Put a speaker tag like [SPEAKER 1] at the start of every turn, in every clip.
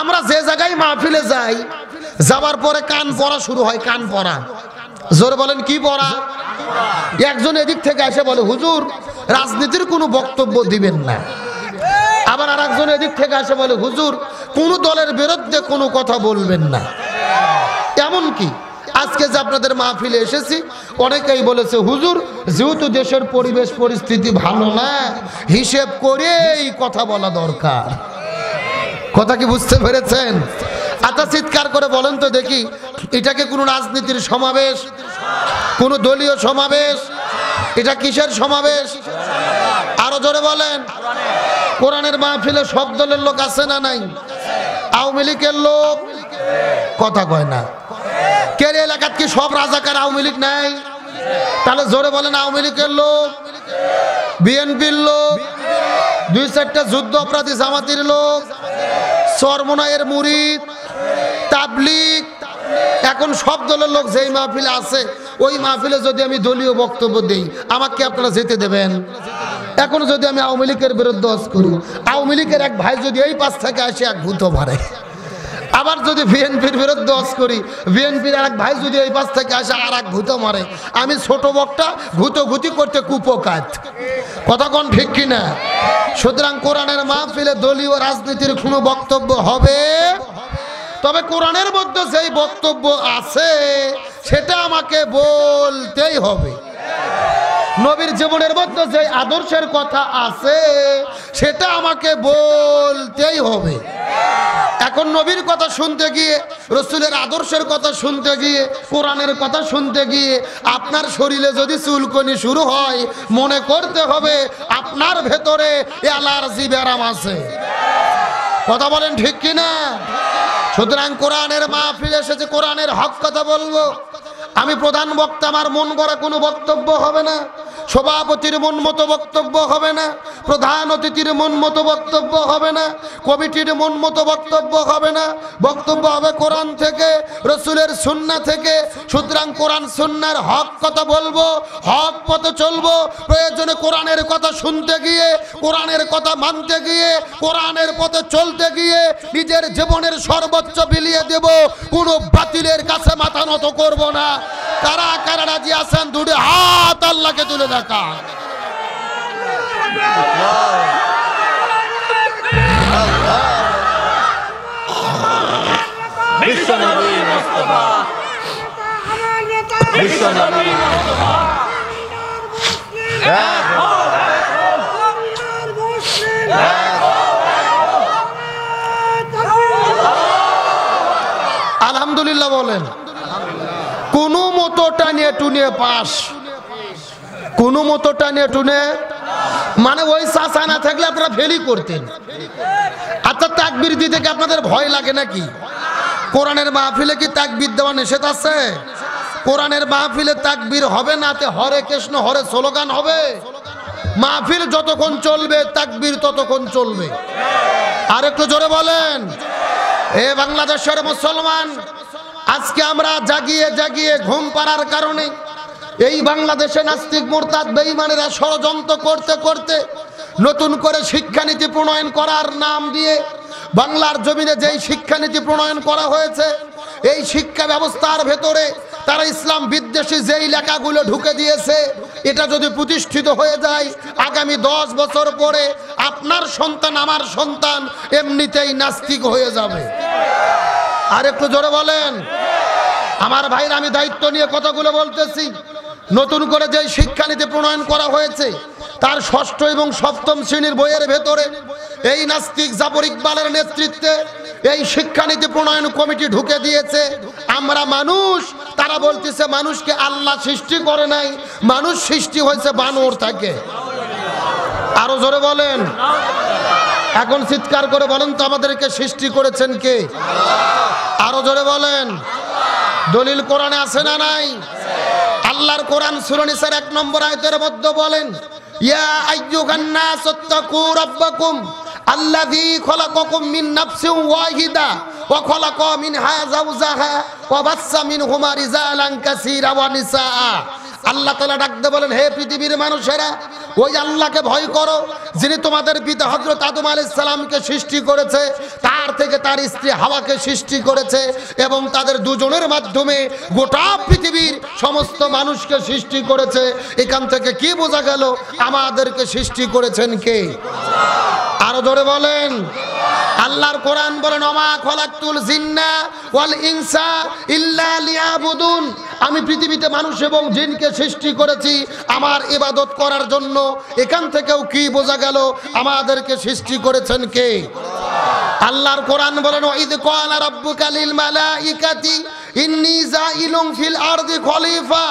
[SPEAKER 1] আমরা যে জায়গায় মাহফিলে যাই, যাবার পরে কান পড়া শুরু হয়। কান পড়া, জোরে বলেন কি পড়া? একজন এদিক থেকে এসে বলে, হুজুর রাজনীতির কোনো বক্তব্য দিবেন না। আবার আর একজন এদিক থেকে এসে বলে, হুজুর কোন দলের বিরুদ্ধে কোনো কথা বলবেন না। এমনকি আজকে যে আপনাদের মাহফিলে এসেছি, অনেকেই বলেছে, হুজুর যেহেতু দেশের পরিবেশ পরিস্থিতি ভালো না, হিসেব করেই কথা বলা দরকার। কথা কি বুঝতে পেরেছেন? আচ্ছা চিৎকার করে বলেন তো দেখি, এটাকে কোনো রাজনীতির সমাবেশ, কোন দলীয় সমাবেশ? এটা কিসের সমাবেশ? আরো জোরে বলেন। কোরআনের মাহফিলে সব দলের লোক আছে না নাই? আওয়ামী লীগের লোক কথা কয় না। কে এলাকাত কি সব রাজাকার আওয়ামী লীগ নাই? তাহলে জোরে বলেন আওয়ামী লীগের লোক, বিএনপির লোক, 2-4টা যুদ্ধ অপরাধী জামাতের লোক, চরমোনাইয়ের মুরিদ, তাবলীগ, এখন সব দলের লোক যেই মাহফিলে আছে, ওই মাহফিলে যদি আমি দলীয় বক্তব্য দেই, আমাকে আপনারা যেতে দেবেন? এখন যদি আমি আওয়ামী লীগের বিরুদ্ধে ওয়াজ করি, আওয়ামী লীগের এক ভাই যদি এই পাশ থেকে আসে এক ভূত মারে। আবার যদি বিএনপির বিরুদ্ধে ওয়াজ করি, বিএনপির এক ভাই যদি এই পাশ থেকে আসে আর এক ভূত মারে, আমি ছোট বক্তা ঘুতোঘুতি করতে কুপকাত। কথা কোন ঠিক কিনা? সুতরাং কোরআনের মাহফিলে দলীয় রাজনীতির কোনো বক্তব্য হবে, তবে কোরআনের মধ্যে যেই বক্তব্য আছে সেটা আমাকে বলতেই হবে। নবীর জীবনের মধ্যে যে আদর্শের কথা আছে সেটা আমাকে বলতেই হবে। এখন নবীর কথা শুনতে গিয়ে, রসুলের আদর্শের কথা শুনতে গিয়ে, কোরআনের কথা শুনতে গিয়ে আপনার শরীরে যদি চুলকনি শুরু হয়, মনে করতে হবে আপনার ভেতরে অ্যালার্জি ব্যারাম আছে। কথা বলেন ঠিক কিনা? সুতরাং কোরআনের মাহফিল এসেছে, কোরআনের হক কথা বলবো। আমি প্রধান বক্তা, আমার মন গড়া কোনো বক্তব্য হবে না, সভাপতির মন মতো বক্তব্য হবে না, প্রধান অতিথির মন মতো বক্তব্য হবে না, কমিটির মন মতো বক্তব্য হবে না। বক্তব্য হবে কোরআন থেকে, রসুলের সুন্নাহ থেকে। সুতরাং কোরআন সুন্নাহর হক কথা বলবো, হক পথে চলবো। প্রয়োজনে কোরআনের কথা শুনতে গিয়ে, কোরআনের কথা মানতে গিয়ে, কোরআনের পথে চলতে গিয়ে নিজের জীবনের সর্বোচ্চ বিলিয়ে দেব। কোনো বাতিলের কাছে মাথা নত করব না। কারা কারা রাজি আছেন দুটি হাত আল্লাহকে তুলে দেখা।
[SPEAKER 2] বিশ্বনবী মুস্তাফা, বিশ্বনবী মুস্তাফা,
[SPEAKER 1] আলহামদুলিল্লাহ বলেন। কোনো মতো টানিয়ে টুনিয়ে পাস, কোনো মতো টানিয়ে টুনে, মানে ওই চাচা না থাকলে আপনারা ফেলি করতেন। আচ্ছা তাকবীর দিতে কি আপনাদের ভয় লাগে নাকি? কোরআনের মাহফিলে কি তাকবীর দেওয়া নিষেধ আছে? কোরআনের মাহফিলে তাকবীর হবে না, তে হরে কৃষ্ণ হরে স্লোগান হবে। মাহফিল যতক্ষণ চলবে তাকবীর ততক্ষণ চলবে। আর একটু জোরে বলেন। এ বাংলাদেশের মুসলমান, আজকে আমরা জাগিয়ে জাগিয়ে ঘুম পাড়ার কারণে এই বাংলাদেশে নাস্তিক মুরতাদ বেঈমানেরা ষড়যন্ত্র করতে করতে নতুন করে শিক্ষানীতি প্রণয়ন করার নাম দিয়ে বাংলার জমিনে যেই শিক্ষানীতি প্রণয়ন করা হয়েছে, এই শিক্ষা ব্যবস্থার ভেতরে তারা ইসলাম বিদ্বেষী যেই লেখাগুলো ঢুকে দিয়েছে, এটা যদি প্রতিষ্ঠিত হয়ে যায়, আগামী 10 বছর পরে আপনার সন্তান আমার সন্তান এমনিতেই নাস্তিক হয়ে যাবে। আর একটু জোরে বলেন। আমার ভাইরা, আমি দায়িত্ব নিয়ে কথাগুলো বলতেছি। নতুন করে যে শিক্ষানীতি প্রণয়ন করা হয়েছে, তার 6ষ্ঠ এবং 7ম শ্রেণীর বইয়ের ভেতরে এই নাস্তিক জাফর ইকবালের নেতৃত্বে এই শিক্ষানীতি প্রণয়ন কমিটি ঢুকে দিয়েছে। আমরা মানুষ, তারা বলতেছে মানুষকে আল্লাহ সৃষ্টি করে নাই, মানুষ সৃষ্টি হয়েছে বানর থেকে। আরো জোরে বলেন। এখন চিৎকার করে বলেন তো আমাদেরকে সৃষ্টি করেছেন কে? আরো জোরে বলেন। দলিল কোরআনে আছে না নাই? আল্লাহর কোরআন সূরা নিসার 1 নম্বর আয়াতের মধ্যে বলেন, ইয়া আইয়ুহান নাস তাকু রাব্বাকুম আল্লাযী খলাকাকুম মিন নাফসিন ওয়াহিদা ওয়া খলাকা মিনহা যাওজাহা ওয়া বাসসা মিনহুমা রিজালান কাসীরা ওয়া নিসা। আল্লাহ তাআলা ডাকতে বলেন, হে পৃথিবীর মানুষেরা, ওই আল্লাহকে ভয় করো যিনি তোমাদের পিতা হযরত আদম আলাইহিস সালামকে সৃষ্টি করেছে, তার থেকে তার স্ত্রী হাওয়াকে সৃষ্টি করেছে এবং তাদের দুজনের মাধ্যমে গোটা পৃথিবীর সমস্ত মানুষকে সৃষ্টি করেছে। এখান থেকে কি বোঝা গেল? আমাদেরকে সৃষ্টি করেছেন কে? আরো ধরে বলেন। আল্লাহর কোরআন বলেন, ওমা খলাকতুল জিন্না ওয়াল ইনসা ইল্লা লিয়াবুদুন, আমি পৃথিবীতে মানুষ এবং জিনকে সৃষ্টি করেছি আমার ইবাদত করার জন্য। এখান থেকেও কি বোঝা গেল? আমাদেরকে সৃষ্টি করেছেন কে? আল্লাহর কোরআন বলেন, ওয়াইদ ক্বালা রাব্বুকা লিল মালাইকাতি ইন্নী জাইলুন ফিল আরদি খলিফা,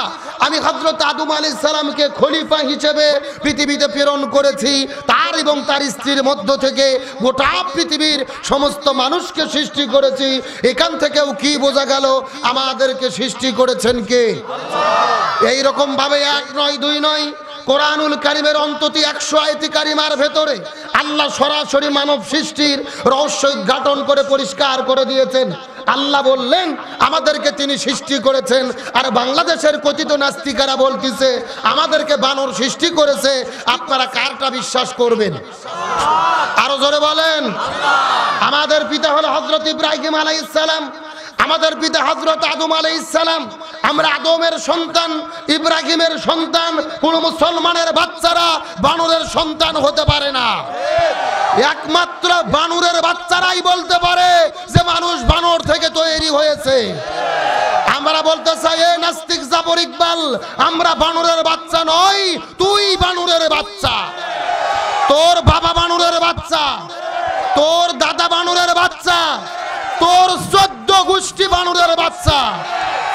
[SPEAKER 1] আমি হযরত আদম আলাইহিস সালামকে খলিফা হিসেবে পৃথিবীতে প্রেরণ করেছি। তার এবং তার স্ত্রীর মধ্য থেকে গোটা পৃথিবীর সমস্ত মানুষকে সৃষ্টি করেছি। এখান থেকেও কি বোঝা গেল? আমাদেরকে সৃষ্টি করেছেন কে? এই রকম ভাবে এক নয় দুই নয়, কোরআনুল কারীমের অন্তত 100 আয়াতি কারিমার ভেতরে আল্লাহ সরাসরি মানব সৃষ্টির রহস্য উদ্ঘাটন করে পরিষ্কার করে দিয়েছেন। আল্লাহ বললেন আমাদেরকে তিনি সৃষ্টি করেছেন, আর বাংলাদেশের কথিত নাস্তিকেরা বলতেছে আমাদেরকে বানর সৃষ্টি করেছে। আপনারা কারটা বিশ্বাস করবেন? আরো জোরে বলেন। আমাদের পিতা হলো হযরত ইব্রাহিম আলাইহিস সালাম, আমাদের পিতা হযরত আদম আলাইহিস সালাম। আমরা আদমের সন্তান, ইব্রাহিমের সন্তান। কোন মুসলমানের বাচ্চারা বানরের সন্তান হতে পারে না। একমাত্র বানরের বাচ্চারাই বলতে পারে যে মানুষ বানর থেকে তৈরি হয়েছে। আমরা বলতে চাই, এ নাস্তিক জাফর ইকবাল, আমরা বানরের বাচ্চা নই, তুই বানরের বাচ্চা। তোর বাবা বানরের বাচ্চা, তোর দাদা বানরের বাচ্চা, তোর 14 গোষ্ঠী বানরের বাচ্চা।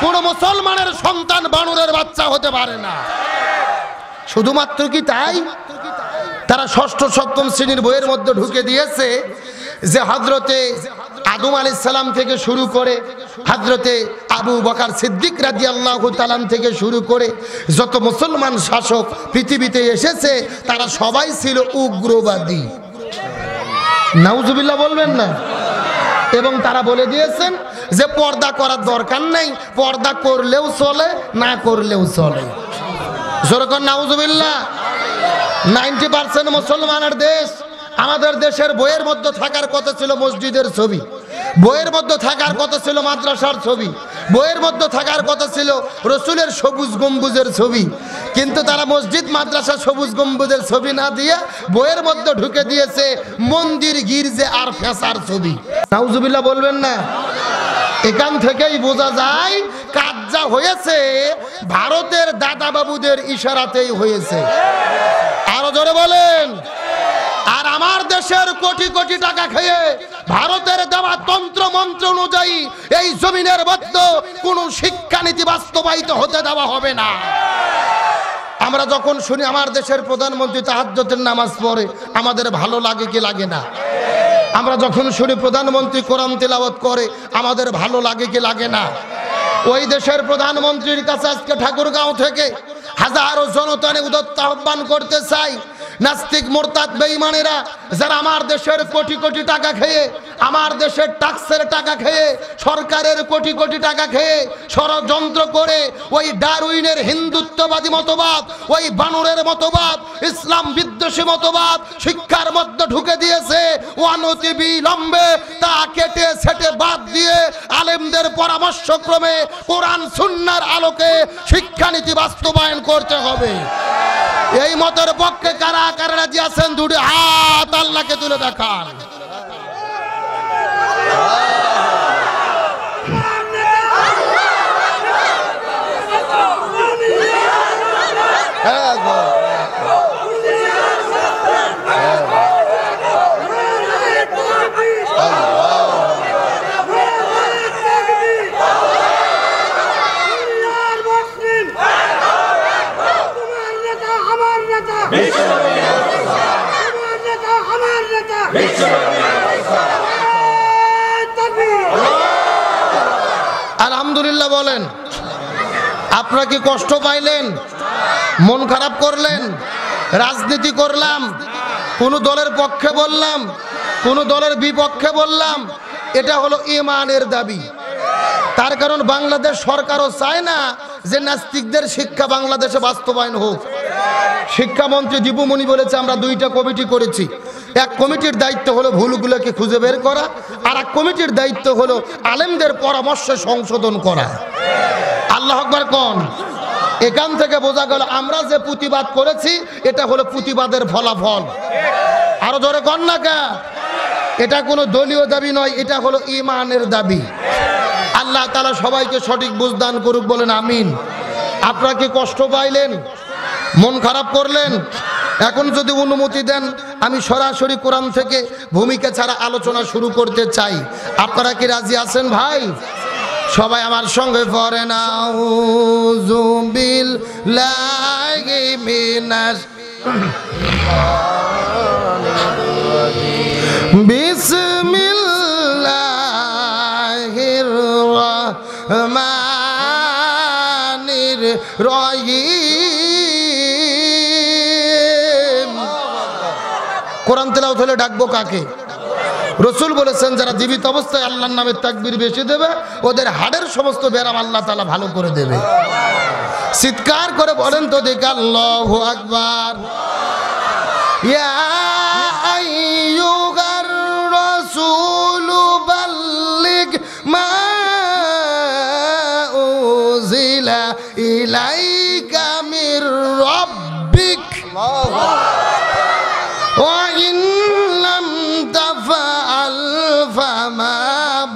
[SPEAKER 1] কোন মুসলমানের সন্তান বানরের বাচ্চা হতে পারে না। শুধুমাত্র কি তাই? তারা ষষ্ঠ সপ্তম শ্রেণীর বইয়ের মধ্যে ঢুকে দিয়েছে যে হযরতে আদম আলাইহিস সালাম থেকে শুরু করে হযরতে আবু বকর সিদ্দিক রাদিয়াল্লাহু তাআলা থেকে শুরু করে যত মুসলমান শাসক পৃথিবীতে এসেছে তারা সবাই ছিল উগ্রবাদী। নাউজুবিল্লাহ বলবেন না? এবং তারা বলে দিয়েছেন যে পর্দা করার দরকার নেই, পর্দা করলেও চলে, না করলেও চলে। যেরকম নাউজুবিল্লাহ। 90% মুসলমানের দেশ। আমাদের দেশের বইয়ের মধ্যে থাকার কথা ছিল মসজিদের ছবি, বইয়ের মধ্যে থাকার কথা ছিল মাদ্রাসার ছবি, বইয়ের মধ্যে থাকার কথা ছিল রসুলের সবুজ গম্বুজের ছবি। কিন্তু তারা মসজিদ মাদ্রাসা সবুজ গম্বুজের ছবি না দিয়ে বইয়ের মধ্যে ঢুকে দিয়েছে মন্দির গির্জে আর ফেসার ছবি। নাউজুবিল্লাহ বলবেন না? এখান থেকেই বোঝা যায় কাজ যা হয়েছে ভারতের দাদা বাবুদের ইশারাতেই হয়েছে। আরো জোরে বলেন। আর আমার দেশের কোটি কোটি টাকা খেয়ে ভারতের দেওয়া তন্ত্র মন্ত্র অনুযায়ী এই জমিনের মধ্যে কোনো শিক্ষানীতি বাস্তবায়িত হতে দেওয়া হবে না। আমরা যখন শুনি আমার দেশের প্রধানমন্ত্রী তাহাজ্জুদের নামাজ পড়ে, আমাদের ভালো লাগে কি লাগে না? আমরা যখন শুনি প্রধানমন্ত্রী কোরআন তেলাওয়াত করে, আমাদের ভালো লাগে কি লাগে না? ওই দেশের প্রধানমন্ত্রীর কাছে আজকে ঠাকুরগাঁও থেকে হাজারো জনতানে উদত্ত আহ্বান করতে চাই, নাস্তিক মোরতাদ বেঈমানেরা যারা আমার দেশের কোটি কোটি টাকা খেয়ে, আমার দেশের ট্যাক্সের টাকা খেয়ে, সরকারের কোটি কোটি টাকা খেয়ে ষড়যন্ত্র করে ওই ডারউইনের হিন্দুত্ববাদী মতবাদ, ওই বানরের মতবাদ, ইসলাম বিদ্বেষী মতবাদ শিক্ষার মধ্যে ঢুকে দিয়েছে, অনতি বিলম্বে তা কেটে ছেটে বাদ দিয়ে আলেমদের পরামর্শক্রমে কোরআন সুন্নাহর আলোকে শিক্ষানীতি বাস্তবায়ন করতে হবে। এই মতের পক্ষে কারা কারা রাজি আছেন? দুটি হাত আল্লাহকে তুলে দেখান। আলহামদুলিল্লাহ বলেন। আপনারা কি কষ্ট পাইলেন? মন খারাপ করলেন? রাজনীতি করলাম, কোন দলের পক্ষে বললাম, কোন দলের বিপক্ষে বললাম, এটা হলো ঈমানের দাবি। তার কারণ বাংলাদেশ সরকারও চায় না যে নাস্তিকদের শিক্ষা বাংলাদেশে বাস্তবায়ন হোক। শিক্ষামন্ত্রী দীপুমণি বলেছে আমরা 2টা কমিটি করেছি। এক কমিটির দায়িত্ব হলো ভুলগুলোকে খুঁজে বের করা, আর এক কমিটির দায়িত্ব হলো আলেমদের পরামর্শে সংশোধন করা। আল্লাহ আকবার কোন। এখান থেকে বোঝা গেল আমরা যে প্রতিবাদ করেছি এটা হলো প্রতিবাদের ফলাফল। আরো জোরে কন না কা। এটা কোনো দলীয় দাবি নয়, এটা হলো ঈমানের দাবি। আল্লাহ তাআলা সবাইকে সঠিক বুঝদান করুক, বলেন আমিন। আপনারা কি কষ্ট পাইলেন, মন খারাপ করলেন? এখন যদি অনুমতি দেন আমি সরাসরি কোরআন থেকে ভূমিকা ছাড়া আলোচনা শুরু করতে চাই। আপনারা কি রাজি আছেন ভাই? সবাই আমার সঙ্গে পড়েন আউযু বিল্লাহি মিনাশ বিসমিল্লাহির রহমানির রহিম। কোরআন তেলাওয়াত হলে ডাকবো কাকে? রসুল বলেছেন যারা জীবিত অবস্থায় আল্লাহর নামে তাকবীর বেশি দেবে ওদের হাড়ের সমস্ত ব্যারাম আল্লাহ তাআলা ভালো করে দেবে। চিৎকার করে বলেন তো দেখি আল্লাহু আকবার। ইয়া আইয়ুহার রাসূলু বাল্লিগ মা উযিলা ইলাইকা মির রাব্বিক ওয়া ইন লাম তাফআল ফামা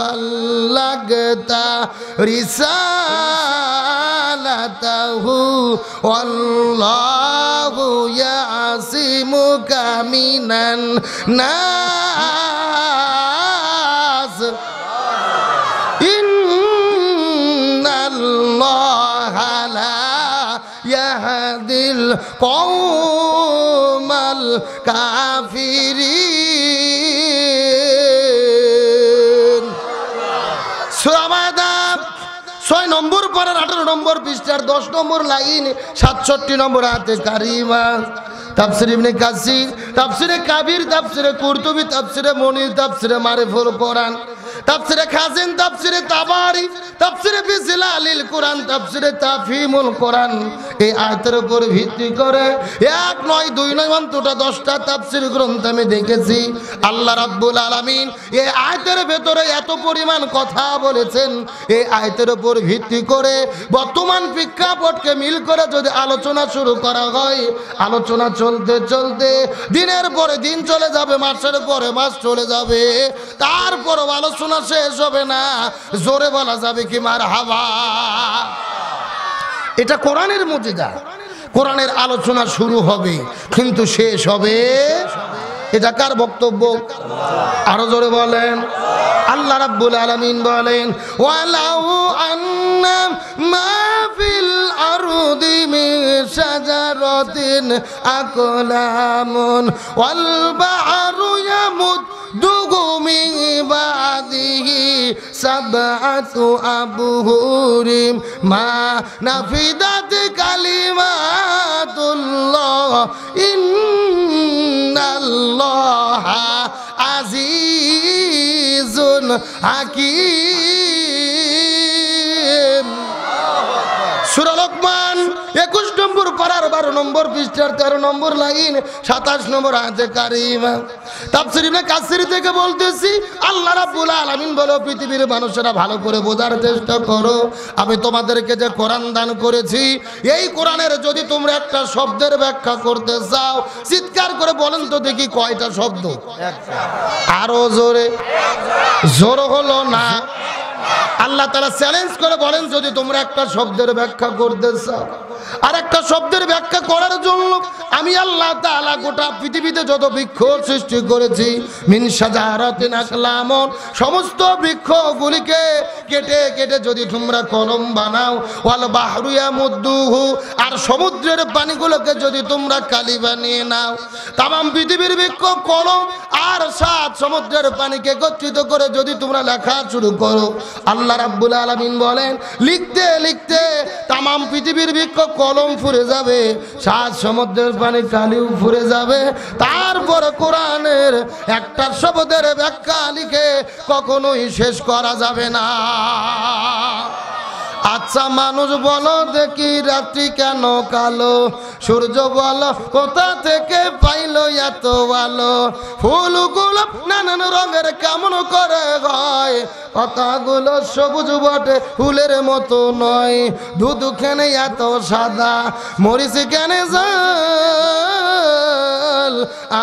[SPEAKER 1] বাল্লাগতা রিসালাতাহু ওয়াল্লাহু ইয়াসিমুকা মিনান নাস ইন্নাল্লাহা লা ইয়াহদিল কওমাল কাফিরিন। সূরা মায়দা 6 নম্বর পারার 18 নম্বর পৃষ্ঠার 10 নম্বর লাইন 67 নম্বর আয়াতে কারিমা। তাফসীর ইবনে কাসির, তাফসীরে কাবির, তাফসীরে কুরতুবী, তাফসীরে মুনির, তাফসীরে মারিফুল কোরআন, তাফসীরে খাজিন, তাফসীরে তাবারি, তাফসীরে বিজিলালিল কোরআন, তাফসীরে তাফহিমুল কোরআন এই আয়াতের উপর ভিত্তি করে 1 নয় 2 নয় অন্তত 10টা তাফসীর গ্রন্থ আমি দেখেছি। আল্লাহ রাব্বুল আলামিন এই আয়াতের ভেতরে এত পরিমাণ কথা বলেছেন। এই আয়াতের উপর ভিত্তি করে বর্তমান প্রেক্ষাপটকে মিল করে যদি আলোচনা শুরু করা হয়, আলোচনা চলতে চলতে দিনের পরে দিন চলে যাবে, মাসের পরে মাস চলে যাবে, তারপরও আলোচনা শেষ হবে না। জোরে বলা যাবে কি মারহাবা। এটা কোরআনের মুজিজা। কোরআনের আলোচনা শুরু হবে কিন্তু শেষ হবে। এটা কার বক্তব্য? আরো জোরে বলেন। আল্লাহ রাব্বুল আলামিন বলেন ওয়ালাউ আন্না মা ফিল আরদি মিন শাজারাতিন আকলামুন ওয়াল বাহরু ইয়ামুদ্দুহু মিন বাদিহি সাবআতু আবহুরিম মা নাফিদাত কালিমাতুল্লাহ ইন্নাল্লাহা আজিজুন হাকিম। সূরা লোকমান 21 নম্বর পারার 12 নম্বর পৃষ্ঠার 13 নম্বর লাইন 27 নম্বর আয়াতে কারিমা। তাফসীর ইবনে কাসির থেকে বলতেছি আল্লাহ রাব্বুল আলামিন বলে পৃথিবীর মানুষেরা ভালো করে বোঝার চেষ্টা করো। আমি তোমাদেরকে যে কোরআন দান করেছি এই কোরআনের যদি তোমরা একটা শব্দের ব্যাখ্যা করতে চাও চিৎকার করে বলেন তো দেখি কয়টা শব্দ? আরো জোরে। জোর হলো না। আল্লাহ তাআলা চ্যালেঞ্জ করে বলেন যদি তোমরা একটা শব্দের ব্যাখ্যা করতে চাও। আর একটা শব্দের ব্যাখ্যা করার জন্য আমি আল্লাহ তাআলা গোটা পৃথিবীতে যত বৃক্ষ সৃষ্টি করেছি মিন শাজারাতিন আকলামুন সমস্ত বৃক্ষগুলিকে কেটে কেটে যদি তোমরা কলম বানাও ওয়াল বাহরু ইয়ামুদ্দুহু আর সমুদ্রের পানিগুলোকে যদি তোমরা কালি বানিয়ে নাও, তামাম পৃথিবীর বৃক্ষ কলম আর 7 সমুদ্রের পানিকে একত্রিত করে যদি তোমরা লেখা শুরু করো, আল্লাহ রাব্বুল আলামিন বলেন লিখতে লিখতে তামাম পৃথিবীর বৃক্ষ কলম ফুরে যাবে, 7 সমুদ্রের পানি কালিও ফুরে যাবে। তারপর কোরআনের একটা শব্দের ব্যাখ্যা লিখে কখনোই শেষ করা যাবে না। আচ্ছা মানুষ বলো দেখি রাত্রি কেন কালো, সূর্য বলো কোথা থেকে পাইলো এত আলো, ফুলগুলো নানান রঙের কেমন করে হয়, পাতাগুলো সবুজ বটে ফুলের মতো নয়, দুধ কেন এত সাদা, মরিচ কেন জাল,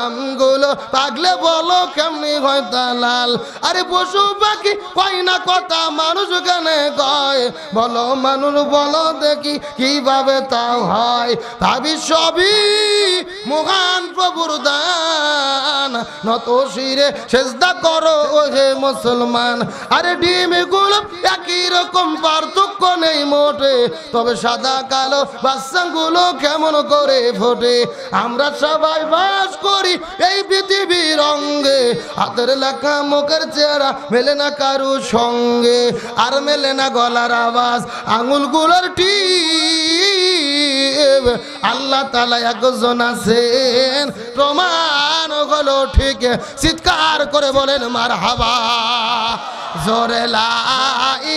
[SPEAKER 1] আমগুলো পাগলে বলো কেমনি হয় তা লাল, আরে পশু পাখি কয় না কথা মানুষ কেন কয়, বলো মানুষ বলো দেখি কিভাবে তাও হয়, ভাবি সবই মহান প্রভুর দান, নত শিরে সেজদা করো ও হে মুসলমান, আরে ডিমগুলো একই রকম পার্থক্য নেই মোটে, তবে সাদা কালো বাচ্চাগুলো কেমন করে ফোটে, আমরা সবাই বাস করি এই পৃথিবীর অঙ্গে, হাতের লেখা মুখের চেহারা মেলে না কারু সঙ্গে, আর মেলে না গলার আওয়াজ আঙুলগুলোর টিপ, আল্লাহ তাআলা একজন আছেন প্রমাণ হলো ঠিক, চিৎকার করে বলেন মারহাবা, জোরে লা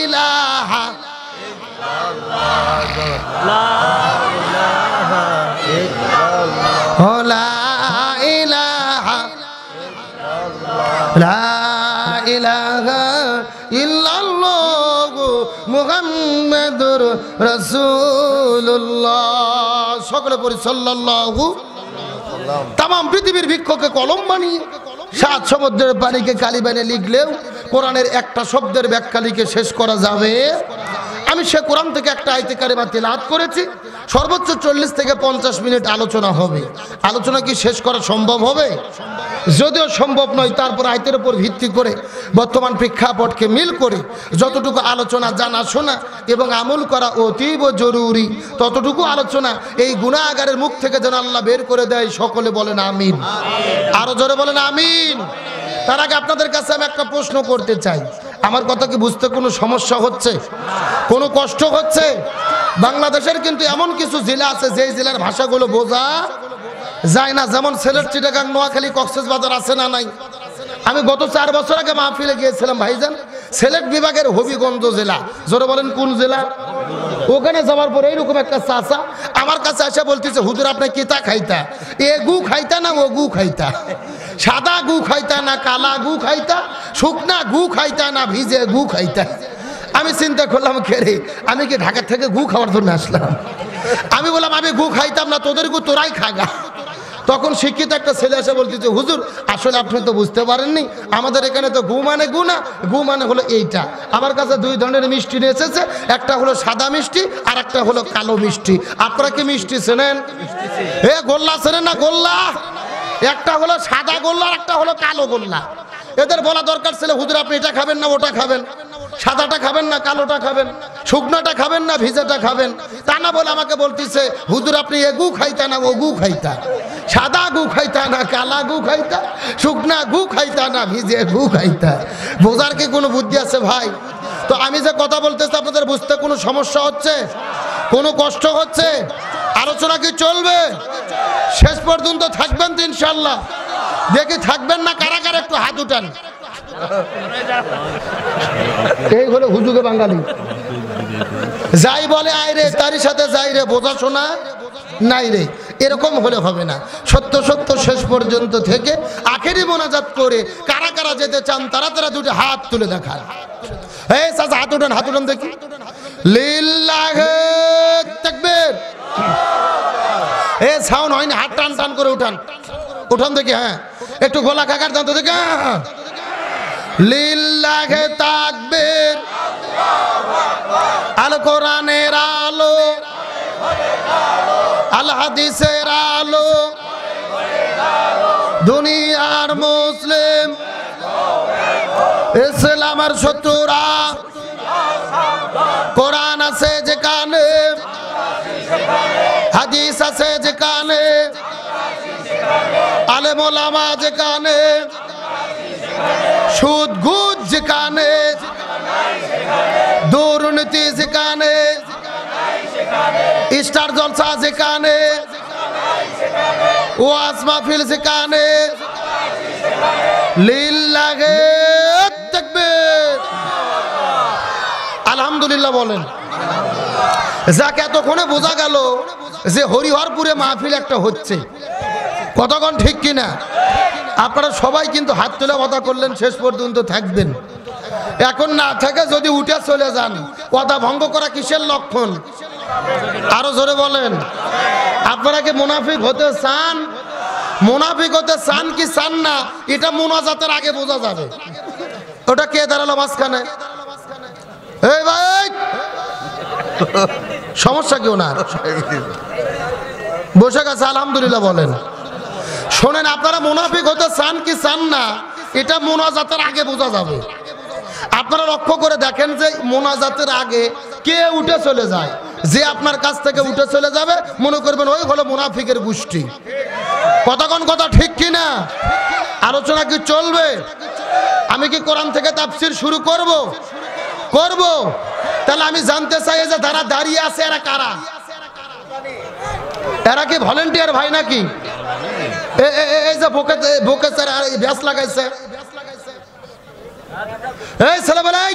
[SPEAKER 1] ইলাহা
[SPEAKER 2] লা ইলাহা ইল্লাল্লাহ,
[SPEAKER 1] লা ইলাহা লা ইলাহা ইল্লাল্লাহ মুহাম্মাদুর রাসূলুল্লাহ, সকলে পড়ি সাল্লাল্লাহু। তাম পৃথিবীর বৃক্ষকে কলম বানিয়ে 7 সমুদ্রের পানিকে কালি বানিয়ে লিখলেও কোরআনের একটা শব্দের ব্যাখ্যা লিখে শেষ করা যাবে। আমি সে কোরআন থেকে একটা আয়াতে কারিমা তিলাওয়াত করেছি, সর্বোচ্চ 40 থেকে 50 মিনিট আলোচনা হবে। আলোচনা কি শেষ করা সম্ভব হবে? যদিও সম্ভব নয়, তারপর আয়াতের উপর ভিত্তি করে বর্তমান প্রেক্ষাপটকে মিল করে যতটুকু আলোচনা জানা শোনা এবং আমল করা অতীব জরুরি, ততটুকু আলোচনা এই গুনাহগারের মুখ থেকে যেন আল্লাহ বের করে দেয়। সকলে বলেন আমিন, আরো জোরে বলেন আমিন। তার আগে আপনাদের কাছে আমি একটা প্রশ্ন করতে চাই, আমার কথা কি বুঝতে কোনো সমস্যা হচ্ছে, কোনো কষ্ট হচ্ছে? বাংলাদেশের কিন্তু এমন কিছু জেলা আছে যে জেলার ভাষাগুলো বোঝা যায় না, যেমন সিলেট, চিটাগাং, নোয়াখালী, কক্সবাজার আছে না নাই? আমি গত 4 বছর আগে মাহফিলে গিয়েছিলাম ভাইজান, সিলেট বিভাগের হবিগঞ্জ জেলা, জোরে বলেন কোন জেলা? ওখানে যাওয়ার পরে এইরকম একটা চাচা আমার কাছে এসে বলতেছে, হুজুর আপনি কিতা খাইতা, এ গু খাইতা না ও গু খাইতা, সাদা গু খাইতা না কালা গু খাইতা, শুকনা গু খাইতা না ভিজে গু খাইতা। আমি চিন্তা করলাম খেরে আমি কি ঢাকা থেকে গু খাওয়ার জন্য আসলাম? আমি বললাম আমি গু খাইতাম না, তোদের গু তোরাই খাগা। তখন শিক্ষিত একটা ছেলে এসে বলতেছে, হুজুর আসলে আপনি তো বুঝতে পারেননি, আমাদের এখানে তো গু মানে গু না, গু মানে হলো এইটা। আমার কাছে 2 ধরনের মিষ্টি নিয়ে এসেছে, একটা হলো সাদা মিষ্টি আর একটা হলো কালো মিষ্টি। আপনারা কি মিষ্টি চেনেন? এ গোল্লা চেনেন না? গোল্লা একটা হলো সাদা গোল্লা আর একটা হলো কালো গোল্লা। এদের বলা দরকার ছিল, হুজুর আপনি এটা খাবেন না ওটা খাবেন, সাদাটা খাবেন না কালোটা খাবেন, শুকনাটা খাবেন না ভিজাটা খাবেন। তা না বলে আমাকে বলতেছে, হুজুর আপনি এ গু খাইতা না ও গু খাইতা, সাদা গু খাইতা না কালা গু খাইতা, শুকনা গু খাইতা না ভিজে গু খাইতা। বোঝার কি কোনো বুদ্ধি আছে ভাই? তো আমি যে কথা বলতেছি আপনাদের বুঝতে কোনো সমস্যা হচ্ছে, কোনো কষ্ট হচ্ছে? আলোচনা কি চলবে? শেষ পর্যন্ত থাকবেন তো ইনশাল্লাহ? দেখি থাকবেন না কারা কারা, একটু হাত উঠান। এই হলো হুজুগে বাঙালি, যাই বলে আয় রে তারই সাথে যাই রে, বোঝা শোনা নাই রে, এরকম হলে হবে না। সত্য সত্য শেষ পর্যন্ত থেকে আখেরি মোনাজাত করে কারা কারা যেতে চান তারা তারা 2টি হাত তুলে দেখান। এই চাচা হাত উঠান, হাত উঠান দেখি। লিল্লাহি তাকবীর। এ সাউন্ড হয়নি, হাত টান টান করে উঠান, উঠান দেখি। হ্যাঁ একটু গলা কাকার দান তো দেখি। লিল্লাহি তাকবীর। আল কোরআনের আলো, আল হাদিসের আলো, দুনিয়ার মুসলিম ইসলামের শত্রুরা, কোরআন আছে যেখানে, হাদিস আছে যেখানে, আলেম ওলামা যেখানে, সুদ ঘুষ যেখানে, দুর্নীতি যেখানে, স্টার জলসা যেখানে, ওয়াজ মাহফিল যেখানে, লিল্লাহি তাকবীর। আলহামদুলিল্লাহ বলেন। যাক এতক্ষণে বোঝা গেল যে হরিহরপুরে মাহফিল একটা হচ্ছে, কতক্ষণ ঠিক কিনা? আপনারা সবাই কিন্তু হাত তুলে কথা করলেন, শেষ পর্যন্ত থাকবেন। এখন না থেকে যদি উঠে চলে যান, কথা ভঙ্গ করা কিসের লক্ষণ? আরো জোরে বলেন। আপনারা কি মুনাফিক হতে চান? মুনাফিক হতে চান কি চান না, এটা মুনাজাতের আগে বোঝা যাবে। ওটা কে দাঁড়ালো মাঝখানে? এই ভাই, সমস্যা কি ওনার? বসে গেছে, আলহামদুলিল্লাহ বলেন। শোনেন, আপনারা মুনাফিক হতে চান কি চান না, এটা মুনাজাতের আগে বোঝা যাবে। আপনারা লক্ষ্য করে দেখেন যে মুনাজাতের আগে কে উঠে চলে যায়, যে আপনার কাছ থেকে উঠে চলে যাবে মনে করবেন ওই হলো মুনাফিকের গোষ্ঠী। কতক্ষণ কথা ঠিক কিনা? আলোচনা কি চলবে? আমি কি কোরআন থেকে তাফসীর শুরু করব? তাহলে আমি জানতে চাই যে যারা দাঁড়িয়ে আছে এরা কারা? এরা কি ভলেন্টিয়ার ভাই নাকি? এই যে বুকে ব্যাস লাগাইছে, এই ছেলেবেলাই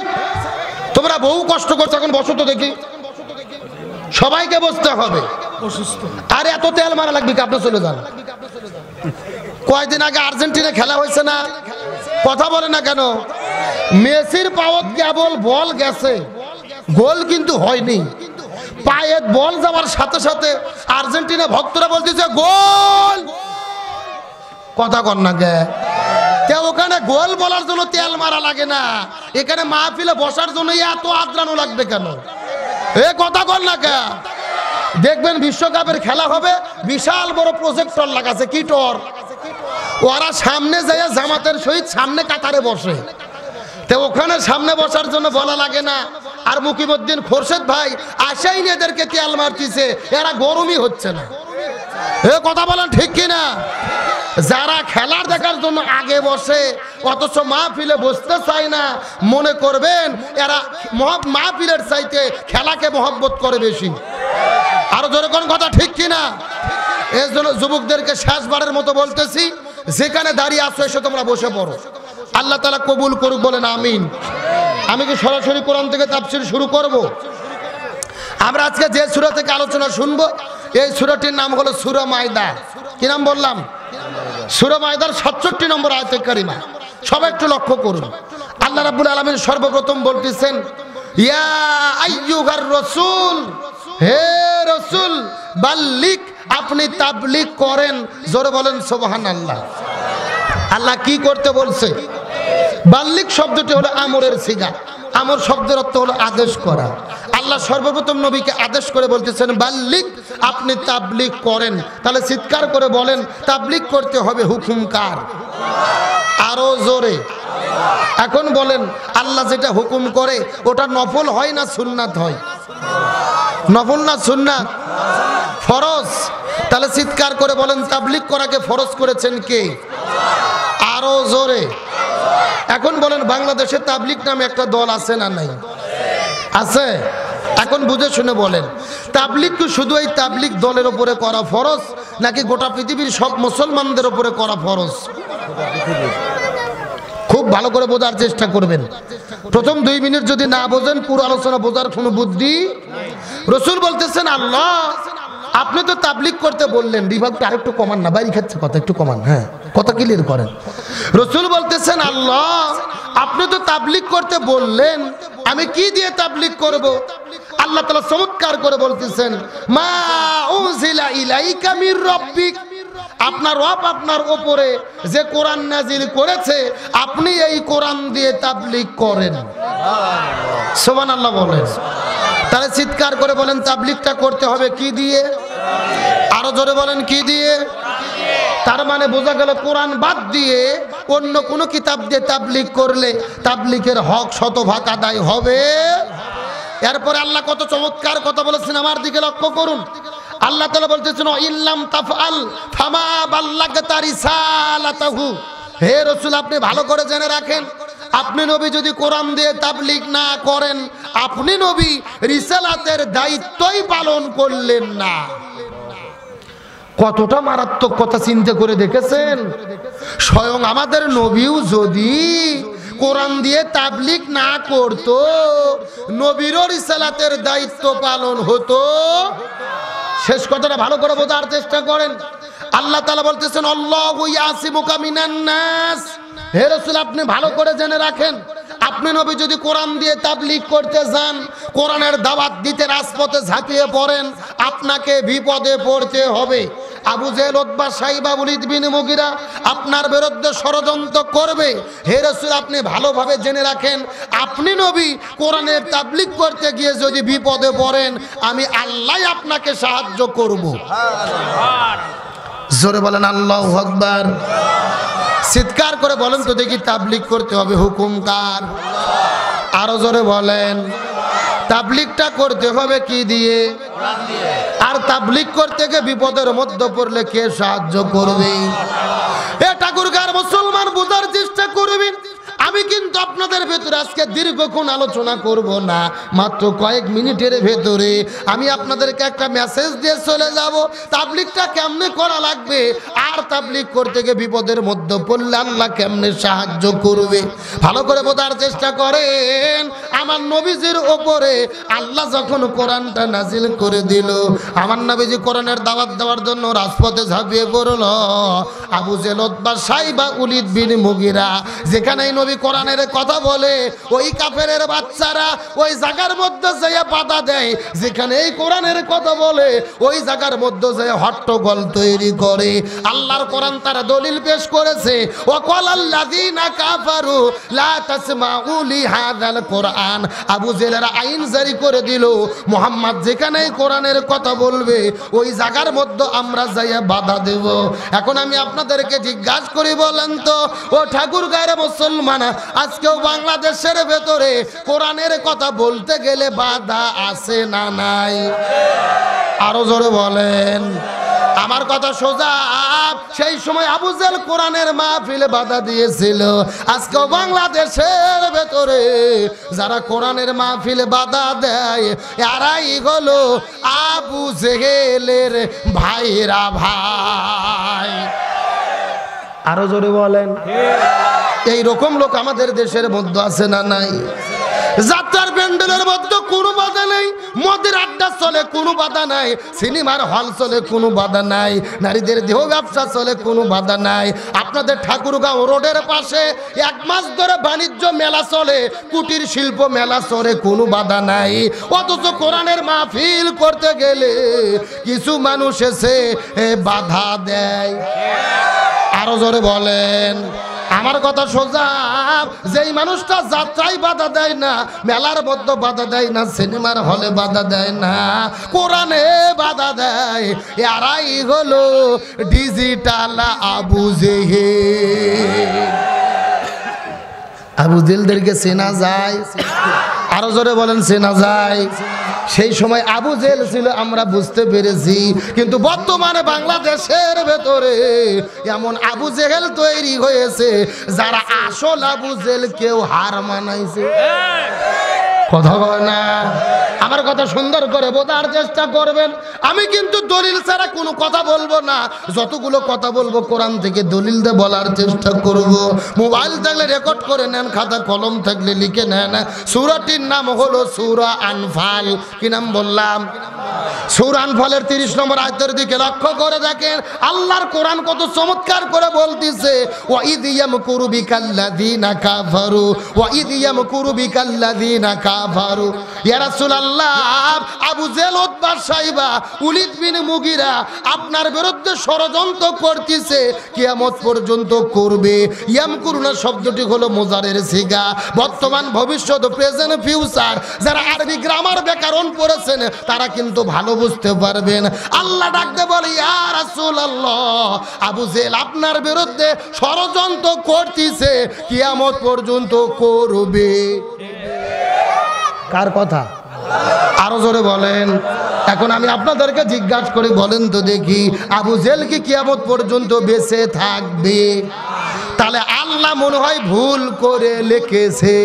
[SPEAKER 1] তোমরা বহু কষ্ট করছো, এখন বসো তো দেখি। সবাইকে বসতে হবে। আরে এত তেল মারা লাগবে কি? আপনি চলে যান। কয়েকদিন আগে আর্জেন্টিনা খেলা হয়েছে না, কথা বলে না কেন? মেসির পাওয়াত কেবল বল গেছে, গোল কিন্তু হয়নি। পায়ে বল যাওয়ার সাথে সাথে আর্জেন্টিনা ভক্তরা বলতেছে গোল। কথা কর না গে? ওখানে গোল বলার জন্য তেল মারা লাগে না, এখানে মাহফিলে বসার জন্য এত আদ্রানো লাগবে কেন? এ কথা কর না কে? দেখবেন বিশ্বকাপের খেলা হবে, বিশাল বড় প্রজেক্টর লাগাছে। কি টর? ওরা সামনে যায় জামাতের সহিত সামনে কাতারে বসে, তো ওখানে সামনে বসার জন্য বলা লাগে না। আর মুকিমউদ্দিন খোরশেদ ভাই আশাই এদেরকে তেল মারতেছে, এরা গরমই হচ্ছে না। এ কথা বলেন ঠিক কিনা? যারা খেলার দেখার জন্য আগে বসে অথচ মাহফিলে বসতে চায় না, মনে করবেন এরা মাহফিলের চাইতে খেলাকে মহব্বত করে বেশি। আরো জোরে কোন কথা ঠিক কিনা? এর জন্য যুবকদেরকে শেষবারের মতো বলতেছি, যেখানে দাঁড়িয়ে আছো এসে তোমরা বসে পড়ো। আল্লাহ তাআলা কবুল করুক, বলেন আমিন। আমি কি সরাসরি কোরআন থেকে তাফসীর শুরু করব? আমরা আজকে যে সূরা থেকে আলোচনা শুনবো, এই সূরাটির নাম হলো সূরা মায়দা। কি নাম বললাম? সূরা মায়দার 67 নম্বর আয়াতে কারিমা। সবাই একটু লক্ষ্য করুন। আল্লাহ রাব্বুল আলামিন সর্বপ্রথম বলতেছেন, ইয়া আইয়ুহার রাসূল, হে রাসূল, বাল্লিক, আপনি তাবলীগ করেন। জোরে বলেন সুবহানাল্লাহ। আল্লাহ কি করতে বলছে? বাল্লিক শব্দটি হলো আমরের সিগা। আমর শব্দের অর্থ হলো আদেশ করা। আল্লাহ সর্বপ্রথম নবীকে আদেশ করে বলতেছেন, বাল্লিক, আপনি তাবলীগ করেন। তাহলে চিৎকার করে বলেন, তাবলীগ করতে হবে হুকুম কার? আরো জোরে। এখন বলেন, আল্লাহ যেটা হুকুম করে ওটা নফল হয় না সুন্নাত হয়? নফল না সুন্নাত? ফরজ। তাহলে চিৎকার করে বলেন, তাবলীগ করাকে ফরজ করেছেন কে? আরো জোরে। এখন বলেন, বাংলাদেশে তাবলীগ নামে একটা দল আছে না নাই? আছে। এখন বুঝে শুনে বলেন, তাবলীগ কি শুধু এই তাবলীগ দলের উপরে করা ফরজ, নাকি গোটা পৃথিবীর সব মুসলমানদের উপরে করা ফরজ? খুব ভালো করে বোঝার চেষ্টা করবেন। প্রথম 2 মিনিট যদি না বোঝেন, পুরো আলোচনা বোঝার কোনো বুদ্ধি। রাসূল বলতেছেন, আল্লাহ আপনি তো তাবলীগ করতে বললেন, বিভাগটা আরেকটু কমান না, বাইরে খাচ্ছে কথা, একটু কমান। হ্যাঁ, কথা ক্লিয়ার করেন। রাসূল বলতেছেন, আল্লাহ আপনি তো তাবলীগ করতে বললেন, আমি কি দিয়ে তাবলীগ করব? আল্লাহ তাআলা চমৎকার করে বলতেছেন, মা উনজিলা ইলাইকা মির রাব্বিক, আপনার রব আপনার উপরে যে কোরআন নাজিল করেছে আপনি এই কোরআন দিয়ে তাবলীগ করেন। সুবহানাল্লাহ বলেন। তাহলে চিৎকার করে বলেন, তাবলীগটা করতে হবে কি দিয়ে? আরো জোরে বলেন, কি দিয়ে? তার মানে বোঝা গেল কোরআন বাদ দিয়ে অন্য কোনো কিতাব দিয়ে তাবলীগ করলে তাবলীগের হক শতভাগ আদায় হবে। এরপরে আল্লাহ কত চমৎকার কথা বলেছেন, আমার দিকে লক্ষ্য করুন। আল্লাহ তাআলা বলতেছেন, ইল্লাম তাফআল ফামা বাল্লাগতা রিসালাতাহু। হে রাসূল, আপনি ভালো করে জেনে রাখেন, আপনি নবী যদি কোরআন দিয়ে তাবলীগ না করেন, আপনি নবী রিসালাতের দায়িত্বই পালন করলেন না। কতটা মারাত্মক কথা চিন্তা করে দেখেছেন? স্বয়ং আমাদের নবীও যদি কোরআন দিয়ে তাবলীগ না করতো, নবীর রিসালাতের দায়িত্ব পালন হতো। শেষ কথাটা ভালো করে বোঝার চেষ্টা করেন। আল্লাহ তাআলা বলতেছেন আল্লাহু ইয়াসিমুকা মিনান নাস। হে রাসূল, আপনি ভালো করে জেনে রাখেন, আপনি নবী যদি কোরআন দিয়ে তাবলীগ করতে যান, কোরআনের দাওয়াত দিতে রাজপথে ঝাঁপিয়ে পড়েন, আপনাকে বিপদে পড়তে হবে। আবু জেহেল, উতবা, সাইবা, ওলীদ বিন মুগীরা আপনার বিরুদ্ধে ষড়যন্ত্র করবে। হে রাসূল, আপনি ভালোভাবে জেনে রাখেন, আপনি নবী কোরআনের তাবলীগ করতে গিয়ে যদি বিপদে পড়েন, আমি আল্লাহ আপনাকে সাহায্য করব। জোরে বলেন আল্লাহু আকবার। চিৎকার করে বলেন তো দেখি, তাবলীগ করতে হবে হুকুম কার? আরো জোরে বলেন। তাবলীগটা করতে হবে কি দিয়ে? আর তাবলীগ করতে গিয়ে বিপদের মধ্যে পড়লে কে সাহায্য করবে? এ ঠাকুরগাঁর মুসলমান বোঝার চেষ্টা করবেন। আমি কিন্তু আপনাদের ভেতরে আজকে দীর্ঘক্ষণ আলোচনা করব না, মাত্র কয়েক মিনিটের ভেতরে আমি আপনাদেরকে একটা মেসেজ দিয়ে চলে যাব, তাবলীগটা কেমনে করা লাগবে, আর তাবলীগ করতে গিয়ে বিপদের মধ্যে পড়লে আল্লাহ কেমনে সাহায্য করবে। ভালো করে বোঝার চেষ্টা করেন। আমার নবীজির ওপরে আল্লাহ যখন কোরআনটা নাজিল করে দিল, আমার নবীজি কোরআনের দাওয়াত দেওয়ার জন্য রাজপথে ঝাঁপিয়ে পড়ল। আবু জেহেল, উতবা, সাইবা, ওলীদ বিন মুগীরা যেখানেই নবী কোরআনের কথা বলে, ওই কাফেরের বাচ্চারা ওই জায়গার মধ্যে যেয়ে বাধা দেয়। যেখানে এই কোরআনের কথা বলে, ওই জায়গার মধ্যে যেয়ে হট্টগোল তৈরি করে। আল্লাহর কোরআন তারা দলিল পেশ করেছে, ওয়াকালাল্লাযীনা কাফারু লা তাসমাউ লিহাযাল কোরআন। আবু জেহেলের আইন জারি করে দিল, মুহাম্মদ যেখানেই কোরআনের কথা বলবে, ওই জায়গার মধ্যে আমরা যাইয়া বাধা দেব। এখন আমি আপনাদেরকে জিজ্ঞাসা করি, বলেন তো ও ঠাকুরগাঁয়ের মুসলমান, আজকেও বাংলাদেশের ভেতরে কোরআনের কথা বলতে গেলে বাধা আছে না নাই? আরো জোরে বলেন। আমার কথা সোজা। সেই সময় আবু জেহেল কোরআনের মাহফিলে বাধা দিয়েছিল। আজকেও বাংলাদেশের ভেতরে যারা কোরআনের মাহফিলে বাধা দেয়, এরাই হলো আবু জেহেলের ভাইরা ভাই। আরো জোরে বলেন। এই রকম লোক আমাদের দেশের মধ্যে আছে না নাই? যাত্রার প্যান্ডেলের মধ্যে কোনো বাধা নেই, মদের আড্ডা চলে কোনো বাধা নাই, সিনেমার হল চলে কোনো বাধা নাই, নারীদের দেহ ব্যবসা চলে কোনো বাধা নাই। আপনাদের ঠাকুরগাঁও রোডের পাশে 1 মাস ধরে বাণিজ্য মেলা চলে, কুটির শিল্প মেলা চলে, কোনো বাধা নাই। অথচ কোরআনের মাহফিল করতে গেলে কিছু মানুষ এসে বাধা দেয়। আরো জোরে বলেন। আমার কথা সোজা। যেই মানুষটা যাত্রায় বাধা দেয় না, মেলার মধ্যে বাধা দেয় না, সিনেমার হলে বাধা দেয় না, কোরআনে বাধা দেয়, এরাই হলো ডিজিটাল আবু জেহেল। আবু জেহেলদেরকে চেনা যায়? আরো জোরে বলেন, চেনা যায়? সেই সময় আবু জেহেল ছিল, আমরা বুঝতে পেরেছি, কিন্তু বর্তমানে বাংলাদেশের ভেতরে এমন আবু জেহেল তৈরি হয়েছে, যারা আসল আবু জেহেল কেউ হার মানাইছে। কথা বলে না। আমার কথা সুন্দর করে বোঝার চেষ্টা করবেন। আমি কিন্তু দলিল ছাড়া কোনো কথা বলবো না, যতগুলো কথা বলবো কোরআন থেকে দলিল দিয়ে বলার চেষ্টা করব। মোবাইল থাকলে রেকর্ড করে নেন, খাতা কলম থাকলে লিখে নেন। সূরাটির নাম হলো সূরা আনফাল। কি নাম বললাম? সূরা আনফালের 30 নম্বর আয়াতের দিকে লক্ষ্য করে দেখেন, আল্লাহর কোরআন কত চমৎকার করে বলতিছে, ওয়া ইয ইয়ামকুরু বিকাল্লাযীনা কাফারু, ওয়া ইয ইয়ামকুরু বিকাল্লাযীনা কাফারু। ইয়া রাসূলুল্লাহ, আবু জেহেল, উতবা, সাইবা, ওলীদ বিন মুগীরা আপনার বিরুদ্ধে ষড়যন্ত্র করতেছে, কিয়ামত পর্যন্ত করবে। ইয়ামকুরুনা শব্দটি হলো মুজারের সিগা, বর্তমান, ভবিষ্যৎ, প্রেজেন্ট, ফিউচার। যারা আরবি গ্রামার ব্যাকরণ পড়েছেন তারা কিন্তু ভালো বুঝতে পারবেন। আল্লাহ ডাকতে বলে, ইয়া রাসূলুল্লাহ, আবু জেহেল আপনার বিরুদ্ধে ষড়যন্ত্র করতেছে, কিয়ামত পর্যন্ত করবে। কার কথা? আরো জোরে বলেন। এখন আমি আপনাদেরকে জিজ্ঞাসা করে বলেন তো দেখি, আবু জেহেল কি কিয়ামত পর্যন্ত বেঁচে থাকবে? তাহলে আল্লাহ মনে হয় ভুল করে লিখেছে।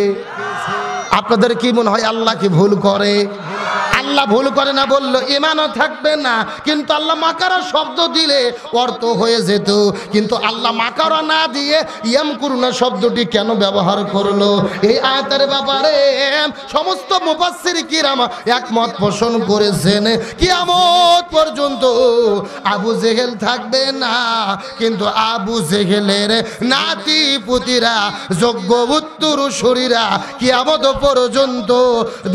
[SPEAKER 1] আপনাদের কি মনে হয় আল্লাহ কি ভুল করে? আল্লাহ ভুল করে না, বললো ইমানও থাকবে না, কিন্তু আল্লাহ মাকারা শব্দ দিলে অর্থ হয়ে যেত। কিন্তু আল্লাহ মাকারা না দিয়ে ইয়ামকুরুনা শব্দটি কেন ব্যবহার করলো? এই আয়াতের ব্যাপারে সমস্ত মুফাসসির কিরাম একমত পোষণ করেছেন। কিয়ামত পর্যন্ত আবু জেহেল থাকবে না, কিন্তু আবু জেহেলের নাতি পুতিরা, যোগ্য উত্তরসূরিরা কিয়ামত পর্যন্ত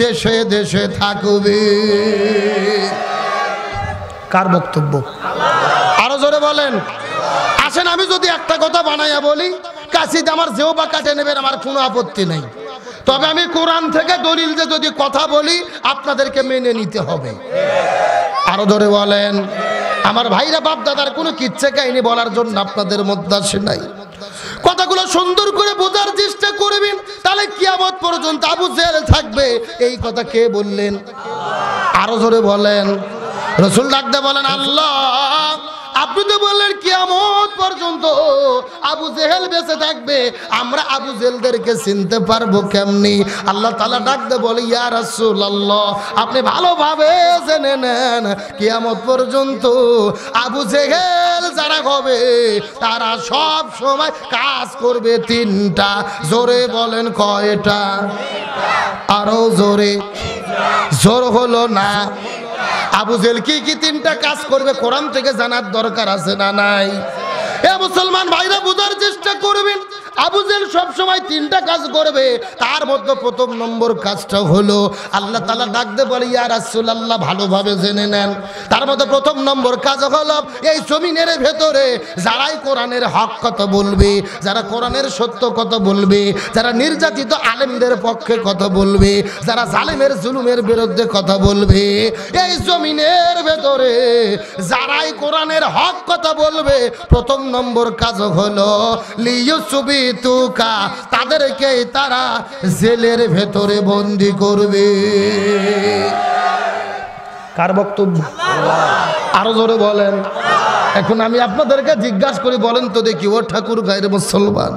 [SPEAKER 1] দেশে দেশে থাকবে। কার বক্তব্য? আরো জোরে বলেন। আসেন আমি যদি একটা কথা বানাইয়া বলি, কাশিতে আমার জিহ্বা কাটে নেবেন, আমার কোনো আপত্তি নাই। তবে আমি কোরআন থেকে দলিল যে যদি কথা বলি আপনাদেরকে মেনে নিতে হবে। আরো ধরে বলেন। আমার ভাইরা বাপ দাদার কোনো কিচ্ছা কাহিনী বলার জন্য আপনাদের মধ্যে আসে নাই। কথাগুলো সুন্দর করে বোঝার চেষ্টা করবেন, তাহলে কিয়ামত পর্যন্ত আবু জেহেল থাকবে। এই কথা কে বললেন? আরো জোরে বলেন। রাসূল ডাকতে বলেন, আল্লাহ আপনি তো বললেন কিয়ামত পর্যন্ত আবু জেহেল বেঁচে থাকবে, আমরা আবু জেহেলদেরকে চিনতে পারবো কেমনি? আল্লাহ তাআলা ডাকতে বলে, ইয়া রাসূলুল্লাহ আপনি ভালোভাবে জেনে নেন, কিয়ামত পর্যন্ত আবু জেহেল যারা হবে তারা সব সময় কাজ করবে তিনটা। জোরে বলেন কয়টা? আরো জোরে। জোর হলো না। আবু জেহেল কি কি তিনটা কাজ করবে কোরআন থেকে জানার দরকার আছে না নাই? এ মুসলমান ভাইরা বুঝার চেষ্টা করবেন। আবু জেহেল সব সময় তিনটা কাজ করবে, তার মধ্যে প্রথম নম্বর কাজটা হলো আল্লাহ তাআলা ডাকতে বলে, ইয়া রাসূলুল্লাহ ভালোভাবে জেনে নেন, তার মধ্যে প্রথম নম্বর কাজ হলো এই জমিনের ভেতরে যারাই কোরআনের হক কথা বলবে, যারা কোরআনের সত্য কথা বলবে, যারা নির্যাতিত আলেমদের পক্ষে কথা বলবে, যারা জালেমের জুলুমের বিরুদ্ধে কথা বলবে, এই জমিনের ভেতরে যারাই কোরআনের হক কথা বলবে, প্রথম নম্বর কাজ হলো লিইউসুবি তুকা, তাদেরকে তারা জেলের ভেতরে বন্দী করবে। কার বক্তব্য? আরো জোরে বলেন। এখন আমি আপনাদেরকে জিজ্ঞাসা করি, বলেন তো দেখি, ও ঠাকুর গায়ের মুসলমান,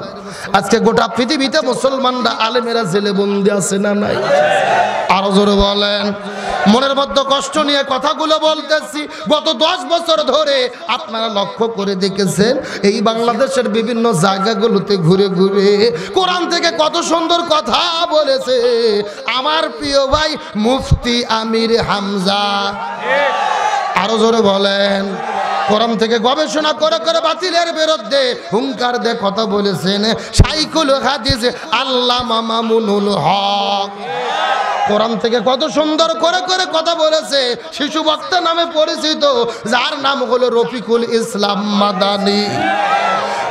[SPEAKER 1] আজকে গোটা পৃথিবীতে মুসলমানরা আলেমেরা জেলে বন্দী আছে না নাই? আরো জোরে বলেন। মনের মধ্যে কষ্ট নিয়ে কথাগুলো বলতেছি। গত 10 বছর ধরে আপনারা লক্ষ্য করে দেখেছেন এই বাংলাদেশের বিভিন্ন জায়গাগুলোতে ঘুরে ঘুরে কোরআন থেকে কত সুন্দর কথা বলেছে আমার প্রিয় ভাই মুফতি আমির হামজা। আরো জোরে বলেন। কোরআন থেকে গবেষণা করে করে বাতিলের বিরুদ্ধে হুঙ্কার দিয়ে কথা বলেছেন শাইখুল হাদিস আল্লামা মামুনুল হক। কোরআন থেকে কত সুন্দর করে করে কথা বলেছে শিশু বক্তা নামে পরিচিত, যার নাম হলো রফিকুল ইসলাম মাদানী।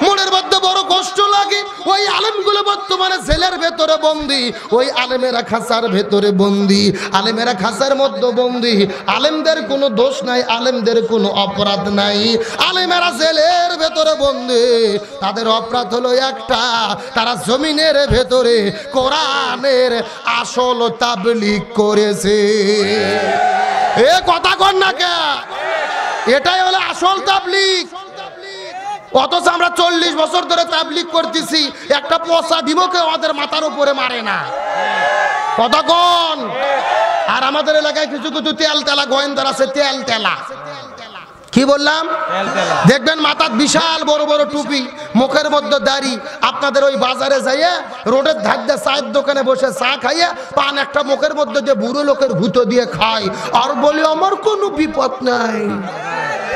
[SPEAKER 1] মনের মধ্যে বড় কষ্ট লাগে, ওই আলেমগুলো বর্তমানে জেলের ভেতরে বন্দী, ওই আলেমেরা খাঁচার ভেতরে বন্দী, আলেমেরা খাঁচার মধ্যে বন্দী। আলেমদের কোনো দোষ নাই, আলেমদের কোনো অপরাধ নাই, আলেমেরা জেলের ভেতরে বন্দী। তাদের অপরাধ হলো একটা, তারা জমিনের ভেতরে কোরআনের আসল তাবলীগ করেছে। এ কথা কন না কে? এটাই হলো আসল তাবলীগ। অথচ আমরা 40 বছর ধরে তাবলীগ করতেছি, একটা পচা ডিমকে আমাদের মাথার উপরে মারে না। কথা কোন? আর আমাদের এলাকায় কিছু কিছু তেল তেলা গোয়েন্দার আছে, তেল তেলা। কি বললাম? দেখবেন মাথার বিশাল বড় বড় টুপি, মুখের মধ্যে দাড়ি। আপনাদের ওই বাজারে যাইয়া রোডের ধার দিয়ে চায়ের দোকানে বসে চা খাইয়া পান একটা মুখের মধ্যে যে বুড়ো লোকের ভূত দিয়ে খায়, আর বলি আমার কোনো বিপদ নাই।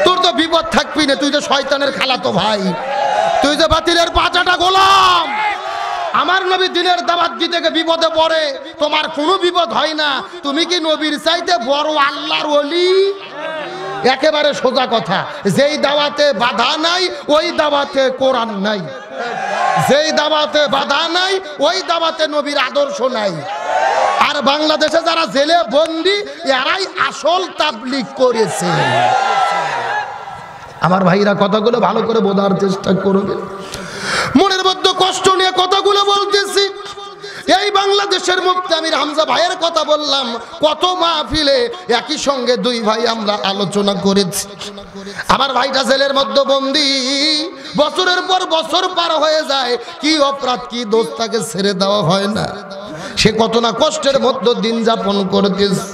[SPEAKER 1] তোর তো বিপদ থাকবি না, তুই তো শয়তানের খালাতো ভাই, তুই যে বাতিলের পাঁচাটা গোলাম। আমার নবী দিনের দাওয়াত দিতে গিয়ে বিপদে পড়ে, তোমার কোনো বিপদ হয় না। তুমি কি নবীর চাইতে বড় আল্লাহর ওলি? একেবারে সোজা কথা। যেই দাওয়াতে বাধা নাই ওই দাওয়াতে কোরআন নাই, যেই দাওয়াতে বাধা নাই ওই দাওয়াতে নবীর আদর্শ নাই। আর বাংলাদেশে যারা জেলে বন্দী এরাই আসল তাবলীগ করেছে। আমার ভাইরা কথাগুলো ভালো করে বোঝার চেষ্টা করবেন। মনের মধ্যে কষ্ট নিয়ে কথাগুলো বলতেছি। এই বাংলাদেশের মুফতি আমির হামজা ভাইয়ের কথা বললাম, কত মাহফিলে একই সঙ্গে দুই ভাই আমরা আলোচনা করেছি। আমার ভাইটা জেলের মধ্যে বন্দী, বছরের পর বছর পার হয়ে যায়, কি অপরাধ কি দোষ তাকে ছেড়ে দেওয়া হয় না। সে কত না কষ্টের মধ্যে দিন যাপন করতেছে।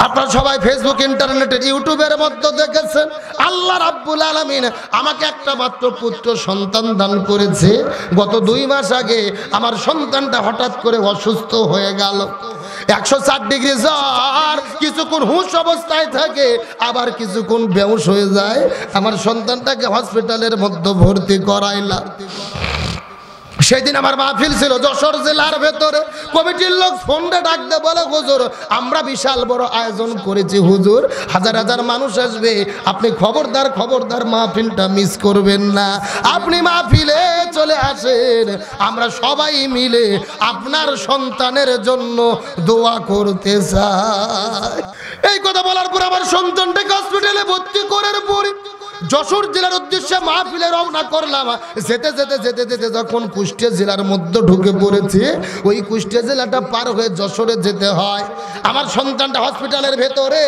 [SPEAKER 1] আপনারা সবাই ফেসবুক, ইন্টারনেটের, ইউটিউবের মধ্যে দেখেছেন আল্লাহ রাব্বুল আলামিন আমাকে একটা মাত্র পুত্র সন্তান দান করেছে। গত 2 মাস আগে আমার সন্তানটা হঠাৎ করে অসুস্থ হয়ে গেল। 104 ডিগ্রি জ্বর, কিছুক্ষণ হুঁশ অবস্থায় থাকে, আবার কিছুক্ষণ বেহুশ হয়ে যায়। আমার সন্তানটাকে হসপিটালের মধ্যে ভর্তি করাইলাম। সেদিন আমার মাহফিল ছিল যশোর জেলার ভেতরে। কমিটির লোক ফোনটা ডাকতে বলে, হুজুর আমরা বিশাল বড় আয়োজন করেছি হুজুর, হাজার হাজার মানুষ আসবে, আপনি খবরদার মাহফিলটা মিস করবেন না, আপনি মাহফিলে চলে আসেন, আমরা সবাই মিলে আপনার সন্তানের জন্য দোয়া করতে চাই। এই কথা বলার পর আমার সন্তানটাকে হসপিটালে ভর্তি করার পরে যশোর জেলার উদ্দেশ্যে মাহফিলে রওনা করলাম। যেতে যেতে যেতে যেতে যখন কুষ্টিয়া জেলার মধ্যে ঢুকে পড়েছে, ওই কুষ্টিয়া জেলাটা পার হয়ে যশোরে যেতে হয়। আমার সন্তানটা হসপিটালের ভেতরে,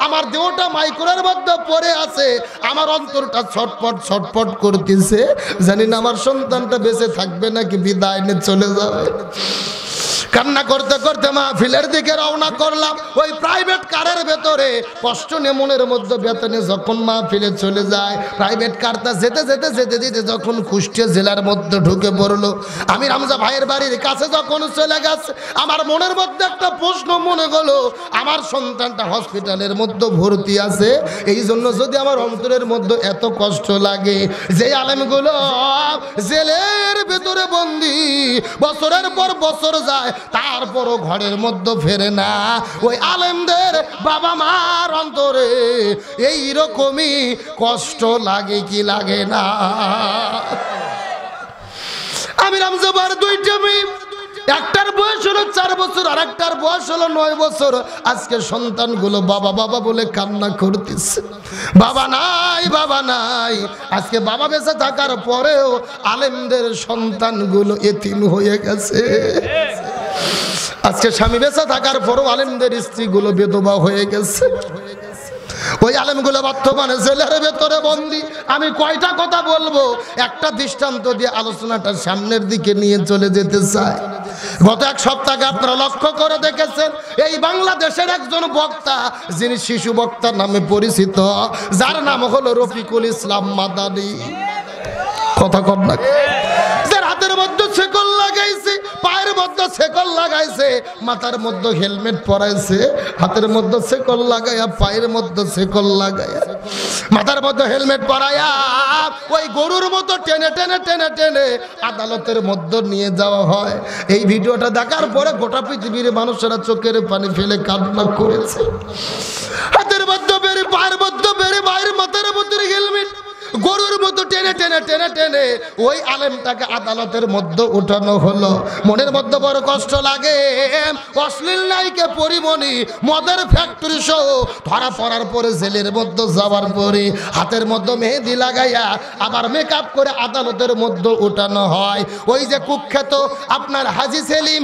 [SPEAKER 1] আমার দেহটা মাইক্রোর মধ্যে পড়ে আছে, আমার অন্তরটা ছটফট করতেছে, জানি না আমার সন্তানটা বেঁচে থাকবে নাকি বিদায় নিয়ে চলে যাবে। কান্না করতে করতে মাহফিলের দিকে রওনা করলাম। ওই প্রাইভেট কারের ভেতরে কষ্ট নিয়ে মনের মধ্যে বেতনে যখন মাহফিলে চলে যায়, প্রাইভেট কারটা যেতে যেতে যেতে যেতে যখন কুষ্টিয়া জেলার মধ্যে ঢুকে পড়লো, আমি রামজা ভাইয়ের বাড়ির কাছে যখন চলে গেছে, আমার মনের মধ্যে একটা প্রশ্ন মনে হলো, আমার সন্তানটা হসপিটালের মধ্যে ভর্তি আছে, এই জন্য যদি আমার অন্তরের মধ্যে এত কষ্ট লাগে, যে আলেমগুলো জেলের ভেতরে বন্দি বছরের পর বছর যায়, তারপরও ঘরের মধ্যে ফেরে না, ওই আলেমদের বাবা মার অন্তরে এই রকমই কষ্ট লাগে কি লাগে না? আমি রামজাবার 2টা মেয়ে, একটার বয়স হলো 4 বছর, আর একটার বয়স হলো 9 বছর। আজকে সন্তানগুলো বাবা বাবা বলে কান্না করতেছে, বাবা নাই বাবা নাই। আজকে বাবা বেঁচে থাকার পরেও আলেমদের সন্তানগুলো এতিম হয়ে গেছে। আজকে স্বামী বেঁচে থাকার পরও আলেমদের স্ত্রীগুলো বিধবা হয়ে গেছে। ওই আলেমগুলো বর্তমানে জেলের ভেতরে বন্দি। আমি কয়টা কথা বলবো, একটা দৃষ্টান্ত দিয়ে আলোচনাটা সামনের দিকে নিয়ে চলে যেতে চাই। গত 1 সপ্তাহে আপনারা লক্ষ্য করে দেখেছেন, এই বাংলাদেশের একজন বক্তা, যিনি শিশু বক্তা নামে পরিচিত, যার নাম হলো রফিকুল ইসলাম মাদানী। কথা কম না, যার হাতের মধ্যে শেকল লাগাইছে, পায়ের মধ্যে শেকল লাগাইছে, মাথার মধ্যে হেলমেট পরাইছে, হাতের মধ্যে শেকল লাগাইয়া, পায়ের মধ্যে শেকল লাগাইয়া, মাথার মধ্যে হেলমেট পরাইয়া, ওই গরুর মতো টেনে টেনে টেনে টেনে আদালতের মধ্যে নিয়ে যাওয়া হয়। এই ভিডিওটা দেখার পরে গোটা পৃথিবীর মানুষেরা চোখের পানি ফেলে কান্না করেছে। হাতের মধ্যে বেড়ে, পায়ের মধ্যে বেড়ে, পায়ের মাথার মধ্যে হেলমেট, গরুর মতো টেনে টেনে টেনে টেনে ওই আলেমটাকে আদালতের মধ্যে উঠানো হলো। মনের মধ্যে বড় কষ্ট লাগে। অশ্লীল নায়িকা পরিমণি মদের ফ্যাক্টরি সহ ধরা পড়ার পরে জেলের মধ্যে যাওয়ার পরে হাতের মধ্যে মেহেদি লাগাইয়া আবার মেকআপ করে আদালতের মধ্যে উঠানো হয়। ওই যে কুখ্যাত আপনার হাজি সেলিম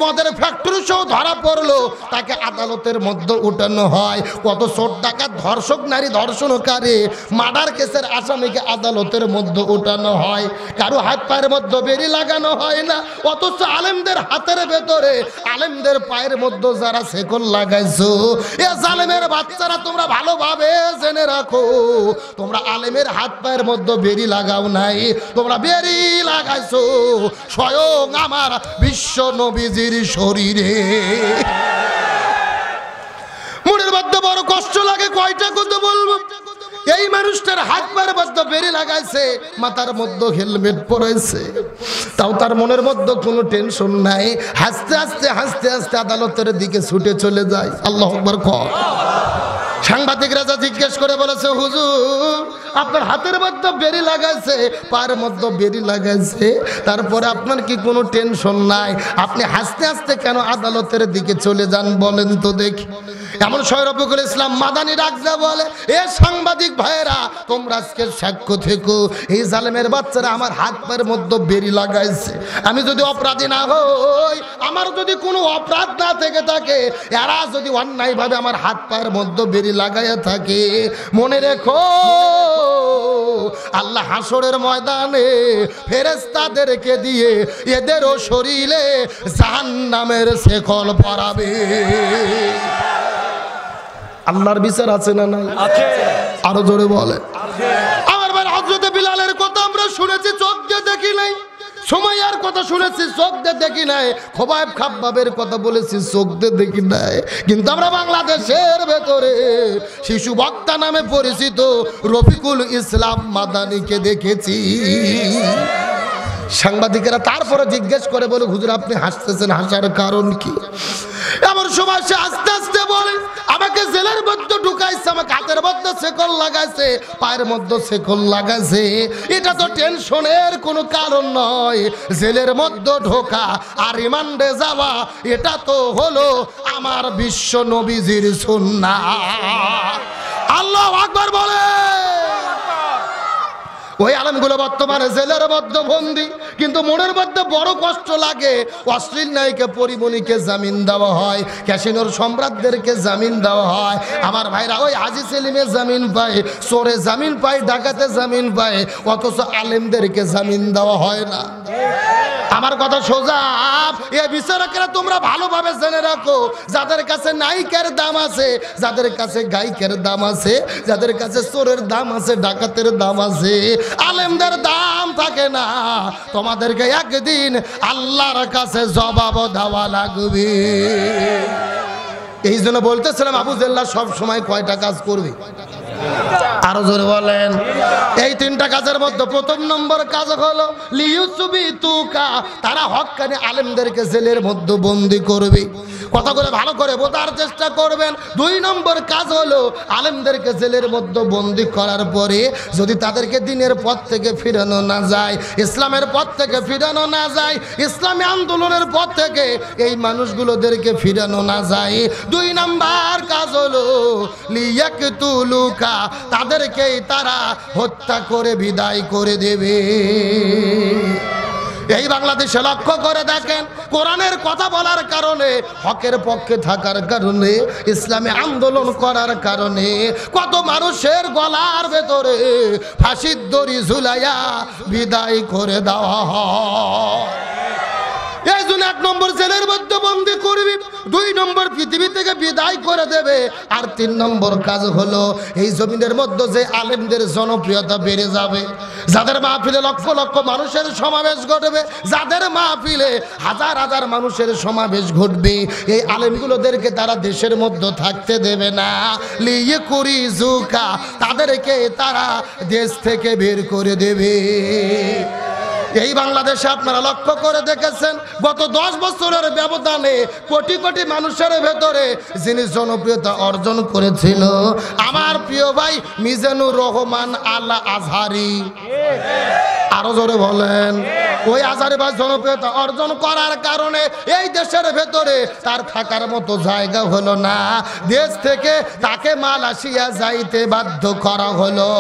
[SPEAKER 1] মদের ফ্যাক্টরি সহ ধরা পড়লো, তাকে আদালতের মধ্যে উঠানো হয়। কত চোর ডাকাত, ধর্ষক নারী, ধর্ষণকারী, মার্ডার কেসের আসামিকে আদালতের মধ্যে উঠানো হয়। কারো হাত পায়ের মধ্যে বেরি লাগানো হয় না, অথচ আলেমদের হাতের ভেতরে, আলেমদের পায়ের মধ্যে যারা শেকল লাগাইছো, এ জালেমের বাচ্চারা, তোমরা ভালোভাবে জেনে রাখো, তোমরা আলেমের হাত পায়ের মধ্যে বেরি লাগাও নাই, তোমরা বেরি লাগাইছো স্বয়ং আমার বিশ্ব নবীজির শরীরে। মনের মধ্যে বড় কষ্ট লাগে। কয়টা কথা বলবো? এই মানুষটার হাত পায়ের মধ্যে বেরি লাগাইছে, মাথার মধ্যে হেলমেট পরেছে, তাও তার মনের মধ্যে কোনো টেনশন নাই। হাসতে হাসতে হাসতে হাসতে আদালতের দিকে ছুটে চলে যায়। আল্লাহু আকবার। সাংবাদিকরা যা জিজ্ঞেস করে বলেছে, হুজুর আপনার হাতের মধ্যে বেরি লাগাইছে, পায়ের মধ্যে বেরি লাগাইছে, তারপরে আপনার কি কোনো টেনশন নাই? আপনি হাসতে হাসতে কেন আদালতের দিকে চলে যান বলেন তো দেখি? এমন রফিকুল ইসলাম মাদানী ডাকতে বলে, এ সাংবাদিক ভাইয়েরা, তোমরা আজকে সাক্ষ্য থেকো, এই জালেমের বাচ্চারা আমার হাত পায়ের মধ্যে বেরি লাগাইছে। আমি যদি অপরাধী না হই, আমার যদি কোনো অপরাধ না থেকে থাকে, এরা যদি অন্যায়ভাবে আমার হাত পায়ের মধ্যে বেরি লাগাইয়া থাকে, মনে রেখো আল্লাহ হাসরের ময়দানে ফেরেশতাদেরকে দিয়ে এদেরও শরীরে জাহান্নামের শেকল পরাবে। আল্লাহর বিচার আছে না নাই? আরো জোরে বলে। আমার ভাই হযরতে বিলালের কথা আমরা শুনেছি, চোখ দিয়ে দেখি নাই। সুমাইয়ার কথা শুনেছি, চোখ দিয়ে দেখি নাই। খোবাইব খাব্বাবের কথা বলেছি, চোখ দিয়ে দেখি নাই। কিন্তু আমরা বাংলাদেশের ভেতরে শিশু বক্তা নামে পরিচিত রফিকুল ইসলাম মাদানিকে দেখেছি। সাংবাদিকেরা তারপরে জিজ্ঞেস করে, বলে হুজুর আপনি হাসতেছেন, হাসার কারণ কি? এমন সময় সে আস্তে আস্তে বলে, আমাকে জেলের মধ্যে ঢুকাইছে, আমাকে হাতের মধ্যে শেকল লাগাইছে, পায়ের মধ্যে শেকল লাগাইছে। এটা তো টেনশনের কোনো কারণ নয়। জেলের মধ্যে ঢোকা আর রিমান্ডে যাওয়া, এটা তো হলো আমার বিশ্ব নবীজির সুন্নাহ। আল্লাহু আকবার বলে। ওই আলেমগুলো বর্তমানে জেলের মধ্যে বন্দি, কিন্তু মনের মধ্যে বড় কষ্ট লাগে। অশ্লীল নায়িকা পরিমণিকে জামিন দেওয়া হয়, ক্যাসিনোর সম্রাটদেরকে জামিন দেওয়া হয়। আমার ভাইরা ওই হাজী সেলিমে জামিন পায়, চোরে জামিন পায়, ডাকাতে জামিন পায়, অথচ আলেমদেরকে জামিন দেওয়া হয় না। আমার কথা সোজা। এ বিচারকেরা তোমরা ভালোভাবে জেনে রাখো, যাদের কাছে নায়িকার দাম আছে, যাদের কাছে গায়িকার দাম আছে, যাদের কাছে চোরের দাম আছে, ডাকাতের দাম আছে, আলেমদের দাম থাকে না। তোমাদেরকে একদিন আল্লাহর কাছে জবাব দেওয়া লাগবে। এই জন্য বলতেছিলাম, আবু জেল্লা সব সময় কয়টা কাজ করবে? আরো জোরে বলেন। এই তিনটা কাজের মধ্যে প্রথম নম্বর কাজ হলো লিইউসবি তুকা, তারা হক্কানি আলেমদেরকে জেলের মধ্যে বন্দি করবে। কথা করে ভালো করে বোঝার চেষ্টা করবেন। দুই নম্বর কাজ হলো আলেমদেরকে জেলের মধ্যে বন্দি করার পরে যদি তাদেরকে দিনের পথ থেকে ফিরানো না যায়, ইসলামের পথ থেকে ফিরানো না যায়, ইসলামী আন্দোলনের পথ থেকে এই মানুষগুলোদেরকে ফিরানো না যায়, দুই নম্বর কাজ হলো লিয়াকতুলুকা, তাদেরকেই তারা হত্যা করে বিদায় করে দেবে। এই বাংলাদেশে লক্ষ্য করে দেখেন, কোরআনের কথা বলার কারণে, হকের পক্ষে থাকার কারণে, ইসলামী আন্দোলন করার কারণে কত মানুষের গলার ভেতরে ফাঁসির দড়ি ঝুলাইয়া বিদায় করে দেওয়া হয়। এই জন্য এক নম্বর জেলের মধ্যে বন্দি করবি, দুই নম্বর পৃথিবী থেকে বিদায় করে দেবে, আর তিন নম্বর কাজ হলো এই জমিনের মধ্যে যে আলেমদের জনপ্রিয়তা বেড়ে যাবে, যাদের মাহফিলে লক্ষ লক্ষ মানুষের সমাবেশ ঘটবে, যাদের মাহফিলে হাজার হাজার মানুষের সমাবেশ ঘটবে, এই আলেমগুলোদেরকে তারা দেশের মধ্যে থাকতে দেবে না। লিয়ে করি জুকা, তাদেরকে তারা দেশ থেকে বের করে দেবে। এই বাংলাদেশে আপনারা লক্ষ্য করে দেখেছেন, গত 10 বছরের ব্যবধানে কোটি কোটি মানুষের ভেতরে যিনি জনপ্রিয়তা অর্জন করেছিল, আমার প্রিয় ভাই মিজানুর রহমান আল আজহারি। আরো জোরে বলেন। ওই আজহারি ভাই জনপ্রিয়তা অর্জন করার কারণে এই দেশের ভেতরে তার থাকার মতো জায়গা হলো না, দেশ থেকে তাকে মালয়েশিয়া যাইতে বাধ্য করা হলো।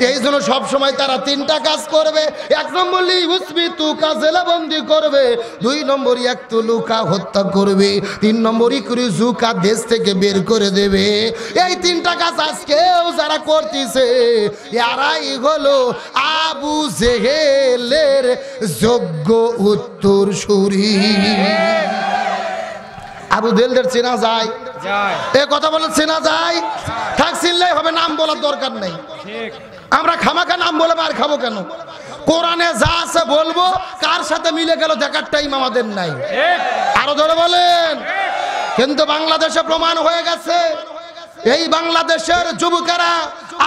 [SPEAKER 1] এই জন্য সবসময় তারা তিনটা কাজ করবে। এক নম্বর লিউসবিতুকা, জেলাবন্দি করবে, দুই নম্বর ইয়াকতুলুকা, হত্যা করবে, তিন নম্বর ইকরিজুকা, দেশ থেকে বের করে দেবে। এই তিনটা কাজ আজকেও যারা করতেছে, এরাই হলো আবু জেহেলের যোগ্য উত্তরসূরি। আবু জেহেলদের চেনা যায়? এ কথা বলে চেনা যায়? থাক, চিনলেই হবে, নাম বলার দরকার নেই। আমরা খামাখা নাম বলে মার খাবো কেন? কোরআনে যা আছে বলবো, কার সাথে মিলে গেল দেখার টাইম আমাদের নাই। আরো ধরে বলেন। কিন্তু বাংলাদেশে প্রমাণ হয়ে গেছে, এই বাংলাদেশের যুবকেরা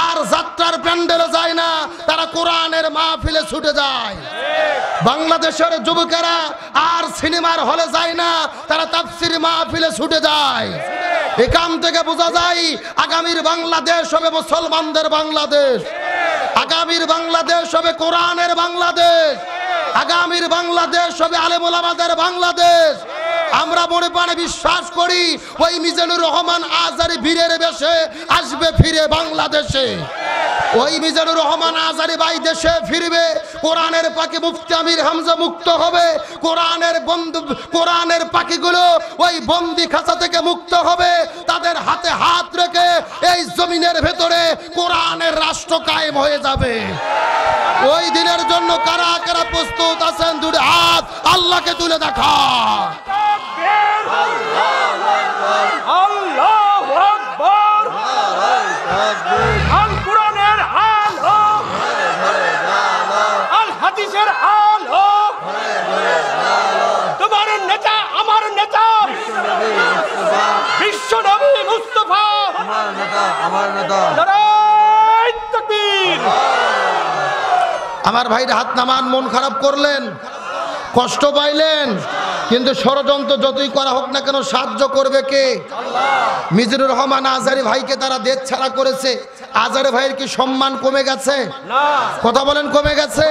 [SPEAKER 1] আর যাত্রার প্যান্ডেলে যায় না, তারা কোরআনের মাহফিলে ছুটে যায়। বাংলাদেশের যুবকেরা আর সিনেমার হলে যায় না, তারা তাফসীর মাহফিলে ছুটে যায়। এখান থেকে বোঝা যায় আগামীর বাংলাদেশ হবে মুসলমানদের বাংলাদেশ, আগামীর বাংলাদেশ হবে কোরআনের বাংলাদেশ, আগামীর বাংলাদেশ হবে আলেম ওলামাদের বাংলাদেশ। আমরা মনে প্রাণে বিশ্বাস করি ওই মিজানুর রহমান আজহারি বীরের বেশে আসবে ফিরে বাংলাদেশে। ওই মিজানুর রহমান আজহারি ভাই দেশে ফিরবে, কোরআনের পাখি মুফতি আমির হামজা মুক্ত হবে, কোরআনের পাখিগুলো ওই বন্দি খাঁচা থেকে মুক্ত হবে, তাদের হাতে হাত রেখে এই জমিনের ভেতরে কোরআনের রাষ্ট্র কায়েম হয়ে যাবে। ওই দিনের জন্য কারা কারা প্রস্তুত আছেন? দুটো হাত আল্লাহকে তুলে দেখা।
[SPEAKER 2] আল্লাহু নারায়ে তাকবীর।
[SPEAKER 1] আমার ভাইরা হাত নামান, মন খারাপ করলেন, কষ্ট পাইলেন, কিন্তু ষড়যন্ত্র যতই করা হোক না কেন সাহায্য করবে কে? মিজানুর রহমান আজহারী ভাইকে তারা দেশ ছাড়া করেছে। আজহারী ভাইয়ের কি সম্মান কমে গেছে?
[SPEAKER 2] না।
[SPEAKER 1] কথা বলেন, কমে গেছে?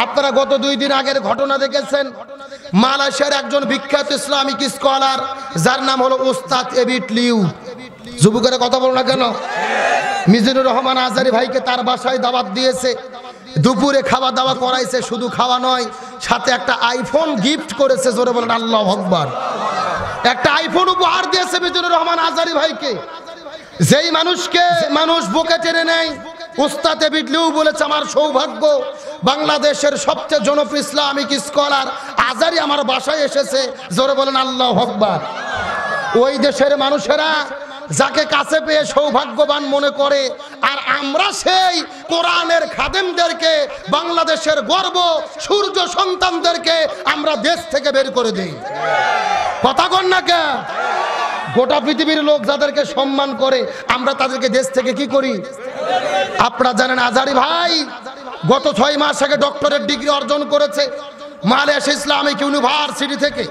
[SPEAKER 1] আপনারা গত 2 দিন আগের ঘটনা দেখেছেন। মালয়েশিয়ার একজন বিখ্যাত ইসলামিক স্কলার, যার নাম হলো ওস্তাদ এবিট লিউ। যুবকেরা কথা বলো না কেন? মিজানুর রহমান আজহারী ভাইকে তার বাসায় দাওয়াত দিয়েছে, দুপুরে খাওয়া দাওয়া করাইছে। শুধু খাওয়া নয়, সাথে একটা আইফোন গিফট করেছে। জোরে বলেন আল্লাহু আকবার। একটা আইফোন উপহার দিয়েছে মিজানুর রহমান আজহারী ভাইকে। যেই মানুষকে মানুষ বুকে টেনে নেয়, ওস্তাদ এবিট লিউ বলেছে, আমার সৌভাগ্য বাংলাদেশের সবচেয়ে জনপ্রিয় ইসলামিক স্কলার আজহারী আমার বাসায় এসেছে। জোরে বলেন আল্লাহু আকবার। ওই দেশের মানুষেরা যাকে কাছে পেয়ে সৌভাগ্যবান মনে করে, আর আমরা সেই কোরআনের খাদেমদেরকে, বাংলাদেশের গর্ব সূর্য সন্তানদেরকে আমরা দেশ থেকে বের করে দেই। কথা কন না কে? গোটা পৃথিবীর লোক যাদেরকে সম্মান করে, আমরা তাদেরকে দেশ থেকে কি করি? আপনারা জানেন আজহারী ভাই গত 6 মাস আগে ডক্টরেট ডিগ্রি অর্জন করেছে মালয়েশিয়া ইসলামিক ইউনিভার্সিটি থেকে।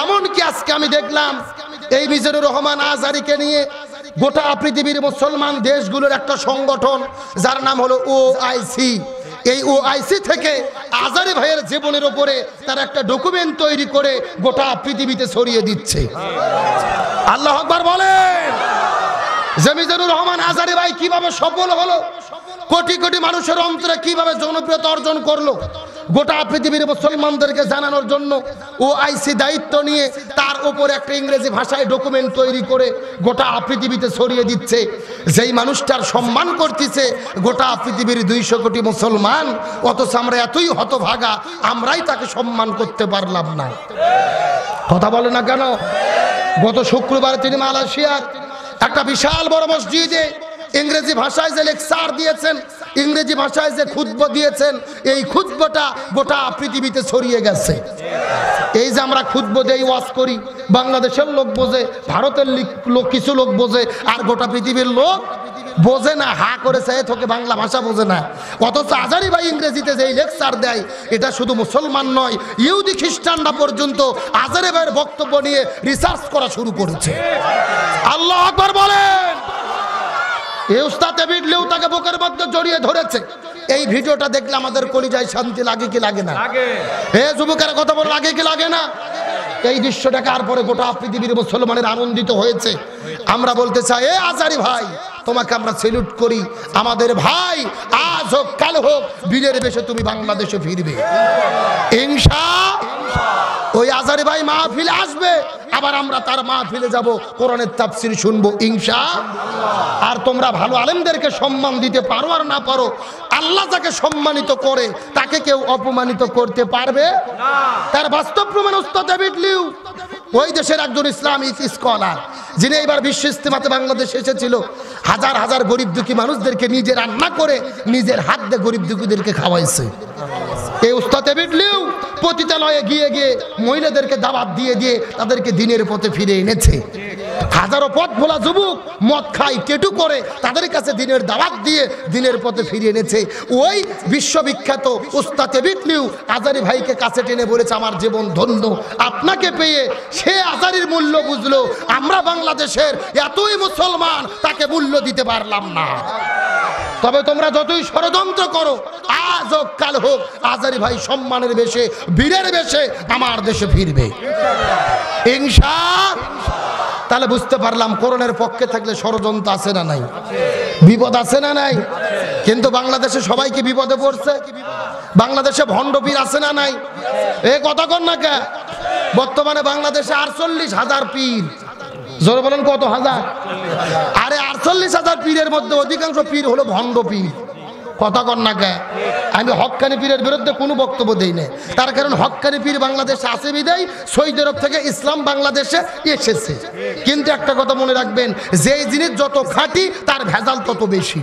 [SPEAKER 1] এমনকি আজকে আমি দেখলাম এই মিজানুর রহমান আজহারীকে নিয়ে গোটা পৃথিবীর মুসলমান দেশগুলোর একটা সংগঠন, যার নাম হলো ওআইসি। এই ওআইসি থেকে আজহারী ভাইয়ের জীবনের উপরে তার একটা ডকুমেন্ট তৈরি করে গোটা পৃথিবীতে ছড়িয়ে দিচ্ছে। আল্লাহু আকবার বলেন। যে মিজানুর রহমান আজহারী ভাই কিভাবে সফল হলো, কোটি কোটি মানুষের অন্তরে কিভাবে জনপ্রিয়তা অর্জন করলো, গোটা পৃথিবীর মুসলমানদেরকে জানানোর জন্য ওআইসি দায়িত্ব নিয়ে তার উপরে একটা ইংরেজি ভাষায় ডকুমেন্ট তৈরি করে গোটা পৃথিবীতে ছড়িয়ে দিচ্ছে। যেই মানুষটার সম্মান করতেছে গোটা পৃথিবীর 200 কোটি মুসলমান, অথচ আমরা এতই হতভাগা, আমরাই তাকে সম্মান করতে পারলাম না। কথা বলে না কেন? গত শুক্রবার তিনি মালয়েশিয়ার একটা বিশাল বড় মসজিদে ইংরেজি ভাষায় যে লেকচার দিয়েছেন, ইংরেজি ভাষায় যে খুতবা দিয়েছেন, এই খুতবাটা গোটা পৃথিবীতে ছড়িয়ে গেছে। এই যে আমরা খুতবা দেই, ওয়াজ করি, বাংলাদেশের লোক বোঝে, ভারতের লোক কিছু লোক বোঝে, আর গোটা পৃথিবীর লোক বোঝে না, হা করেছে তোকে বাংলা ভাষা বোঝে না। অথচ আজহারী ভাই ইংরেজিতে যেই লেকচার দেয়, এটা শুধু মুসলমান নয়, ইহুদি খ্রিস্টানরা পর্যন্ত আজহারী ভাইয়ের বক্তব্য নিয়ে রিসার্চ করা শুরু করেছে। আল্লাহু আকবার বলেন। এই উস্তাদ এবিট লিউ তাকে বুকের মধ্যে জড়িয়ে ধরেছে। এই ভিডিওটা দেখলে আমাদের কলিজায় শান্তি লাগে কি লাগে না? হে যুবকেরা কথা বল, লাগে কি লাগে না? এই দৃশ্য দেখার পরে গোটা পৃথিবীর মুসলমানের আনন্দিত হয়েছে। আমরা বলতে চাই, এ আজহারী ভাই, তোমাকে আমরা সেলুট করি। আমাদের ভাই, আজ হোক কাল হোক বীরের বেশে তুমি বাংলাদেশে ফিরবে ইনশাআল্লাহ। ওই আজহারী ভাই মাহফিলে আসবে, আবার আমরা তার মাহফিলে যাব, কোরআনের তাফসীর শুনবো ইনশাআল্লাহ। আর তোমরা ভালো আলেমদেরকে সম্মান দিতে পারো আর না পারো, আল্লাহ যাকে সম্মানিত করে তাকে কেউ অপমানিত করতে পারবে না। তার বাস্তব প্রমাণ উস্তাদ এবিট লিউ, ওই দেশের একজন ইসলামিক স্কলার, যিনি এবার বিশ্ব ইজতেমাতে বাংলাদেশে এসেছিল। হাজার হাজার গরিব দুঃখী মানুষদেরকে নিজে রান্না করে নিজের হাত দিয়ে গরিব দুঃখীদেরকে খাওয়াইছে। এই উস্তাদ এবিট লিউ পতিতালয়ে গিয়ে গিয়ে মহিলাদেরকে দাওয়াত দিয়ে দিয়ে তাদেরকে দিনের পথে ফিরে এনেছে। হাজারো পথ ভোলা যুবক মদ খাই টেটু করে তাদের কাছে দিনের দাওয়াত দিয়ে দিনের পথে ফিরিয়ে এনেছে। ওই বিশ্ববিখ্যাত উস্তাদ এবিট লিউ আজহারী ভাইকে কাছে টেনে বলেছে, আমার জীবন ধন্য আপনাকে পেয়ে। সে আজহারীর মূল্য বুঝলো, আমরা বাংলাদেশের এতই মুসলমান তাকে মূল্য দিতে পারলাম না। তবে তোমরা যতই ষড়যন্ত্র করো, আজ হোক কাল হোক আজহারী ভাই সম্মানের বেশে, বীরের বেশে আমার দেশে ফিরবে ইনশাআল্লাহ। তাহলে বুঝতে পারলাম কোরআনের পক্ষে থাকলে ষড়যন্ত্র আছে না নাই, বিপদ আছে না নাই। কিন্তু বাংলাদেশে সবাইকে বিপদে পড়ছে। বাংলাদেশে ভণ্ড পীর আছে না নাই? এ কথা কন না কে? বর্তমানে বাংলাদেশে 48,000 পীর। জোরে বলেন কত হাজার? আরে 48,000 পীরের মধ্যে অধিকাংশ পীর হলো ভণ্ড পীর। কথা কন না কে? আমি হক্কানি পীরের বিরুদ্ধে কোনো বক্তব্য দেই না, তার কারণ হক্কানি পীর বাংলাদেশে আসে বিদায় সৌদি আরব থেকে ইসলাম বাংলাদেশে এসেছে। কিন্তু একটা কথা মনে রাখবেন, যেই জিনিস যত খাঁটি তার ভেজাল তত বেশি।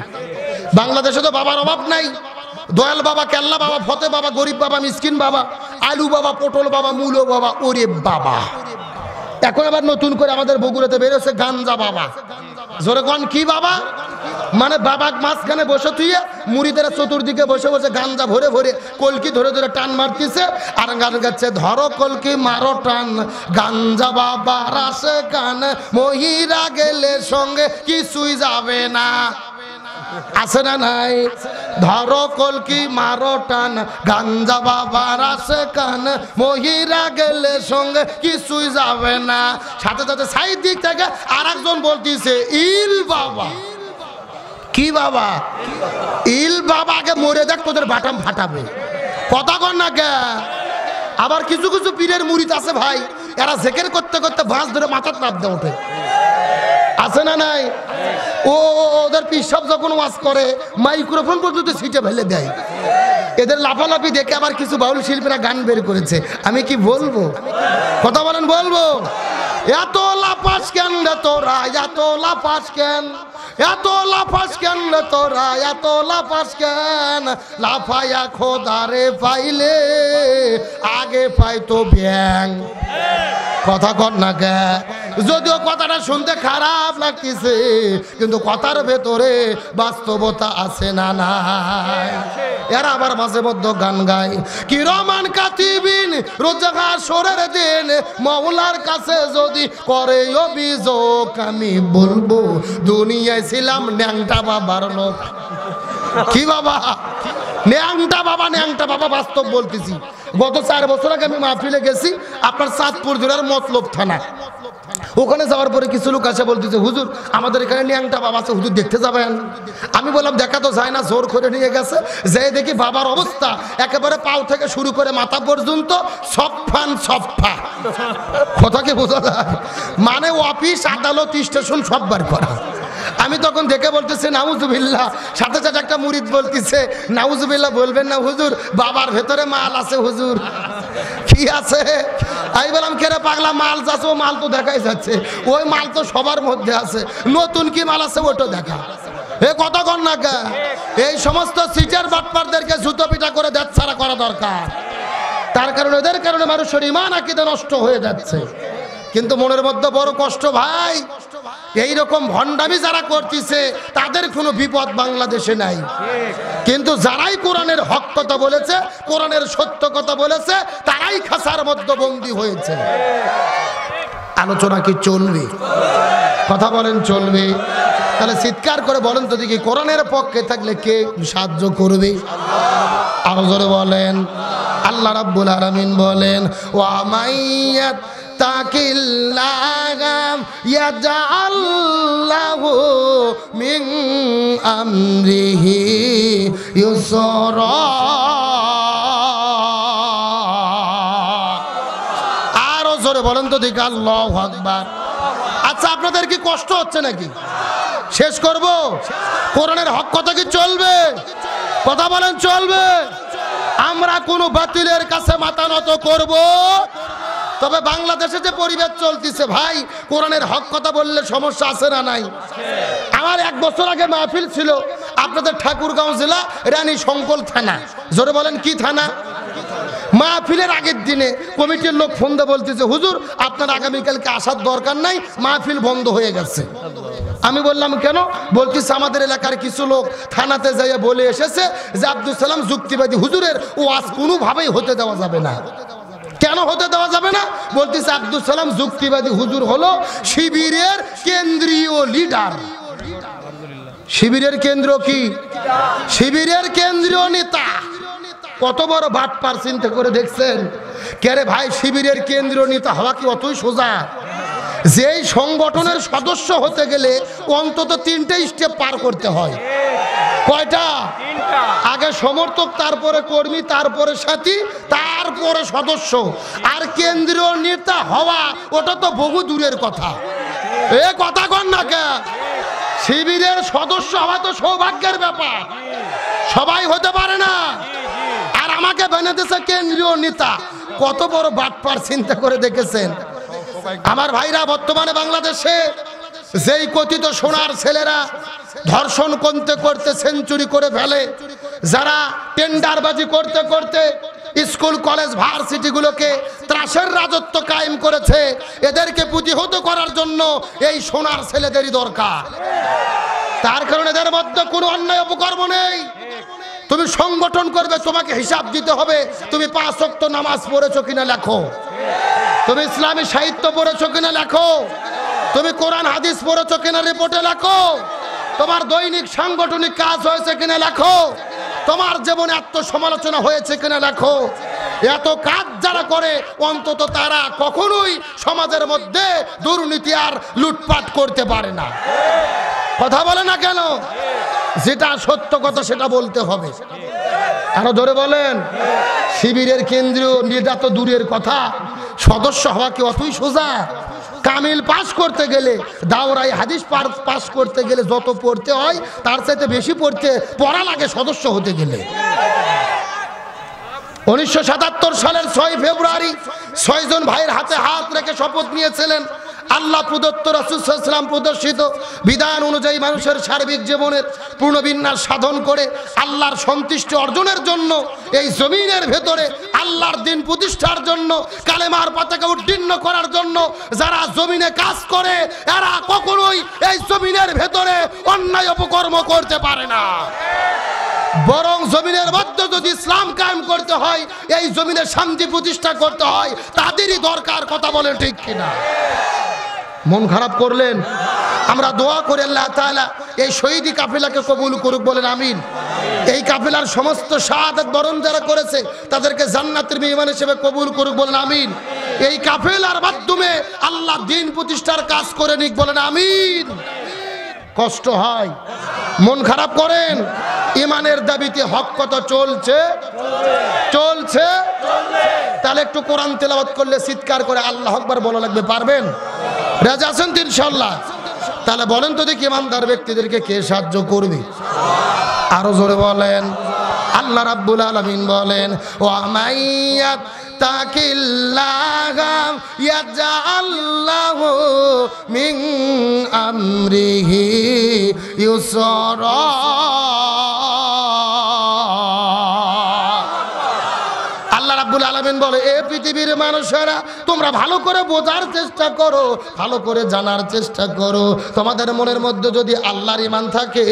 [SPEAKER 1] বাংলাদেশে তো বাবার অভাব নাই। দয়াল বাবা, কেল্লা বাবা, ফতে বাবা, গরিব বাবা, মিসকিন বাবা, আলু বাবা, পটল বাবা, মূলো বাবা, ওরে বাবা। এখন আবার নতুন করে আমাদের বগুড়াতে বেরোছে গাঞ্জা বাবা। জোরে কোন কি বাবা? মানে বাবা মাঝখানে বসে তুই মুড়িদের চতুর্দিকে বসে বসে গাঞ্জা ভরে ভরে কলকি ধরে ধরে টান মারতিছে আর গান গাচ্ছে, ধরো কলকি মারো টান, গাঞ্জা বাবা রাসে কান, মহিরা গেলে সঙ্গে কিছুই যাবে না। আছে না নাই? ধরো কলকি মারো টান, গাঞ্জা বাবা রাসে কান, মহিরা গেলে সঙ্গে কিছুই যাবে না। সাথে সাথে সাইড দিক থেকে আর একজন বলতিছে, ইল বাবা। কি বাবা? ইল বাবাকে মরে দেখ, তোদের বাটাম ফাটাবে। কথা কর না কে? আবার কিছু কিছু পীরের মুরিদ আছে ভাই, এরা জেকের করতে করতে বাঁশ ধরে মাথার নাপ দিয়ে ওঠে। আছে না নাই? ওদের পিসাব যখন ওয়াজ করে মাইক্রোফোন পর্যন্ত সিটে ফেলে দেয়। এদের লাফালাফি দেখে আবার কিছু বাউল শিল্পীরা গান বের করেছে। আমি কি বলবো? কথা বলেন, বলবো? এত লাফাস কেন রে তোরা, এত লাফাস কেন, এত লাফাস কেন রে তোরা, এত লাফাস কেন? লাফায়া খোদারে পাইলে আগে পাইতো ব্যাং। কথা কর না কে? যদিও কথাটা শুনতে খারাপ লাগতেছে, কিন্তু কথার ভেতরে বাস্তবতা আছে না নাই? এরা আবার মাঝে মধ্যে গান গায়, কি রহমান কাতিবিন রোজগার সরের দিন, মওলার কাছে যদি করে অভিযোগ, আমি বলবো দুনিয়ায় ছিলাম ন্যাংটা বাবার লোক। কি বাবা? ন্যাংটা বাবা, ন্যাংটা বাবা, বাস্তব বলতেছি। গত 4 বছর আগে আমি মাহফিলে গেছি আপনার চাঁদপুর জেলার মতলব থানা। ওখানে যাওয়ার পরে কিছু লোক আসে বলতেছে, হুজুর আমাদের এখানে ন্যাংটা বাবা আছে, হুজুর দেখতে যাবেন? আমি বললাম দেখা তো যায় না, জোর করে নিয়ে গেছে। যে দেখি বাবার অবস্থা একেবারে পাও থেকে শুরু করে মাথা পর্যন্ত সফান সফা। কথা কি বোঝা যায়? মানে অফিস আদালত স্টেশন সব বার করা। আমি তখন দেখে বলতেছে নাউজুবিল্লাহ। সাথে সাথে একটা মুরিদ বলতেছে, নাউজুবিল্লাহ বলবেন না হুজুর, বাবার ভেতরে মাল আছে হুজুর। কি আছে? আমি বললাম কেরে পাগলা, মাল যাচ্ছে, ও মাল তো দেখাই যাচ্ছে, ওই মাল তো সবার মধ্যে আছে, নতুন কি মাল আছে ওটা দেখা। এ কথা কর না কে? এই সমস্ত সিটার বাটপারদেরকে জুতো পিটা করে দেশ ছাড়া করা দরকার। তার কারণে এদের কারণে মানুষের ঈমান আকীদা নষ্ট হয়ে যাচ্ছে। কিন্তু মনের মধ্যে বড় কষ্ট ভাই, এই রকম ভণ্ডামি যারা করতেছে তাদের কোনো বিপদ বাংলাদেশে নাই। কিন্তু যারাই কোরআনের হক কথা বলেছে, কোরআনের সত্য কথা বলেছে, তারাই খাসার মধ্যে বন্দী হয়েছে। আলোচনা কি চলবে? কথা বলেন, চলবে? তাহলে চিৎকার করে বলেন তো দেখি, কোরআনের পক্ষে থাকলে কে সাহায্য করবে? আরো জোরে বলেন। আল্লাহ রাব্বুল আলামিন বলেন, ওয়া মাইয়াত তাকিল্লাহ ইয়াজআল লাহু মিন আমরিহি ইউসরা। আরো জোরে বলেন তো দেখি, আল্লাহু আকবার। আচ্ছা, আপনাদের কি কষ্ট হচ্ছে নাকি? শেষ করব। কোরআনের হক কথা কি চলবে? কথা বলেন, চলবে? আমরা কোনো বাতিলের কাছে মাথা নত করব? তবে বাংলাদেশে যে পরিবেশ চলতেছে ভাই, কোরআনের হক কথা বললে সমস্যা আছে না নাই? আমার 1 বছর আগে মাহফিল ছিল আপনাদের ঠাকুরগাঁও জেলা রানী শঙ্কল থানা। জোরে বলেন কি থানা? মাহফিলের আগের দিনে কমিটির লোক ফোন দিয়ে বলতেছে, হুজুর আপনার আগামীকালকে আসার দরকার নাই, মাহফিল বন্ধ হয়ে গেছে। আমি বললাম কেন? বলতেছে আমাদের এলাকার কিছু লোক থানাতে যাইয়া বলে এসেছে যে আব্দুল সালাম যুক্তিবাদী, হুজুরের ওয়াজ কোনোভাবেই হতে দেওয়া যাবে না। কেন হতে দেওয়া যাবে না? বলতেছে আব্দুল সালাম যুক্তিবাদী হুজুর হলো শিবিরের কেন্দ্রীয় লিডার। শিবিরের কেন্দ্র কি? শিবিরের কেন্দ্রীয় নেতা। কত বড় বাটপার চিন্তা করে দেখছেন? কে রে ভাই, শিবিরের কেন্দ্রীয় নেতা হওয়া কি অতই সোজা? যেই সংগঠনের সদস্য হতে গেলে অন্তত 3টে স্টেপ পার করতে হয়। কয়টা? আগে সমর্থক, তারপরে কর্মী, তারপরে সাথী, তারপরে সদস্য। আর কেন্দ্রীয় নেতা হওয়া ওটা তো বহু দূরের কথা। এ কথা কন না কে? শিবিরের সদস্য হওয়া তো সৌভাগ্যের ব্যাপার, সবাই হতে পারে না। আর আমাকে বানাতেছে কেন্দ্রীয় নেতা। কত বড় বাটপার চিন্তা করে দেখেছেন? আমার ভাইরা, বর্তমানে বাংলাদেশে যেই কথিত সোনার ছেলেরা ধর্ষণ করতে করতে সেঞ্চুরি করে ফেলে, যারা টেন্ডারবাজি করতে করতে স্কুল কলেজ ভার্সিটিগুলোকে ত্রাসের রাজত্ব কায়েম করেছে, এদেরকে প্রতিহত করার জন্য এই সোনার ছেলেদেরই দরকার। তার কারণে এদের মধ্যে কোনো অন্যায় অপকর্ম নেই। তুমি সংগঠন করবে, তোমাকে হিসাব দিতে হবে তুমি 5 ওয়াক্ত নামাজ পড়েছো কিনা লেখো, তুমি ইসলামী সাহিত্য পড়েছো কিনা লেখো, তুমি কোরআন হাদিস পড়েছো কিনা রিপোর্টে লেখো, তোমার দৈনিক সাংগঠনিক কাজ হয়েছে কিনা লেখো, তোমার জীবনে আত্মসমালোচনা হয়েছে কিনা লেখো। এত কাজ যারা করে অন্তত তারা কখনোই সমাজের মধ্যে দুর্নীতি আর লুটপাট করতে পারে না। কথা বলে না কেন? যেটা সত্য কথা সেটা বলতে হবে। আরো ধরে বলেন। শিবিরের কেন্দ্রীয় নেতা তো দূরের কথা, সদস্য হওয়া কি অতই সোজা? কামিল পাস করতে গেলে, দাওরাই হাদিস পাস করতে গেলে যত পড়তে হয় তার চাইতে বেশি পড়া লাগে সদস্য হতে গেলে। 1977 সালের 6 ফেব্রুয়ারি 6 জন ভাইয়ের হাতে হাত রেখে শপথ নিয়েছিলেন আল্লাহ প্রদত্ত রাসূল সাল্লাল্লাহু আলাইহি ওয়াসাল্লাম প্রদর্শিত বিধান অনুযায়ী মানুষের সার্বিক জীবনের পূর্ণবিন্যাস সাধন করে আল্লাহর সন্তুষ্টি অর্জনের জন্য এই জমিনের ভেতরে আল্লাহর দিন প্রতিষ্ঠার জন্য, কালেমার পতাকা উড্ডীন করার জন্য যারা জমিনে কাজ করে এরা কখনোই এই জমিনের ভেতরে অন্যায় অপকর্ম করতে পারে না। বরং জমিনের মধ্যে যদি ইসলাম কায়েম করতে হয়, এই জমিনে শান্তি প্রতিষ্ঠা করতে হয়, তাদেরই দরকার। কথা বলেন ঠিক কিনা? মন খারাপ করলেন? আমরা দোয়া করি আল্লাহ তাআলা এই শহীদি কাফেলাকে কবুল করুক, বলেন আমিন। এই কাফেলার সমস্ত শাহাদাত বরণ যারা করেছে তাদেরকে জান্নাতের মেহমান হিসেবে কবুল করুক, বলেন আমিন। এই কাফেলার মাধ্যমে আল্লাহ দ্বীন প্রতিষ্ঠার কাজ করে নিক, বলেন আমিন। কষ্ট হয়, মন খারাপ করেন, ইমানের দাবিতে হক কথা চলছে চলছে। তাহলে একটু কোরআন তেলাওয়াত করলে চিৎকার করে আল্লাহু আকবার বলা লাগবে, পারবেন? রাজি আছেন তো ইনশাআল্লাহ? তাহলে বলেন তো দেখি ইমানদার ব্যক্তিদেরকে কে সাহায্য করবে? আরো জোরে বলেন। আল্লাহ রাব্বুল আলামিন বলেন, ওয়া মাইয়াত তাকিল্লাহা ইয়াজআল লাহু মিন আমরিহি ইউসরা। আল্লাহ রাব্বুল আলামিন বলে, এ পৃথিবীর মানুষেরা তোমরা ভালো করে বোঝার চেষ্টা করো, ভালো করে জানার চেষ্টা করো। তোমাদের মনের মধ্যে যদি আল্লাহর ঈমান থাকে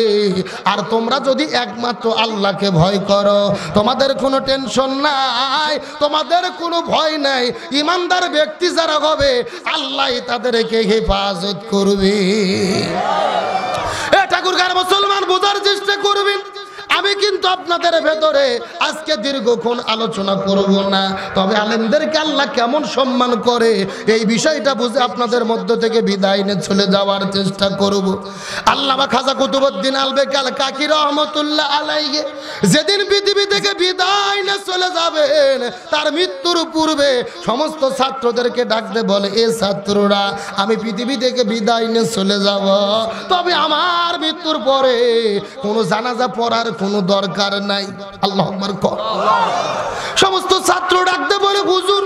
[SPEAKER 1] আর তোমরা যদি একমাত্র আল্লাহকে ভয় করো, তোমাদের কোনো টেনশন নাই, তোমাদের কোনো ভয় নাই। ঈমানদার ব্যক্তি যারা হবে আল্লাহই তাদেরকে হেফাজত করবে। এ ঠাকুরগার মুসলমান বোঝার চেষ্টা করবেন। আমি কিন্তু আপনাদের ভেতরে আজকে দীর্ঘক্ষণ আলোচনা করব না, তবে আলেমদেরকে আল্লাহ কেমন সম্মান করে এই বিষয়টা বুঝে আপনাদের মধ্য থেকে বিদায় নিয়ে চলে যাওয়ার চেষ্টা করব। আল্লামা খাজা কুতুবউদ্দিন আলবেক আল কাকি রহমতুল্লাহ আলাইহি যেদিন পৃথিবী থেকে বিদায় নিয়ে চলে যাবেন, তার মৃত্যুর পূর্বে সমস্ত ছাত্রদেরকে ডাকতে বলে, এ ছাত্ররা, আমি পৃথিবী থেকে বিদায় নিয়ে চলে যাব, তবে আমার মৃত্যুর পরে কোনো জানাজা পড়ার কোনো দরকার নাই। আল্লাহু আকবার। সমস্ত ছাত্র ডাকতে বলে, হুজুর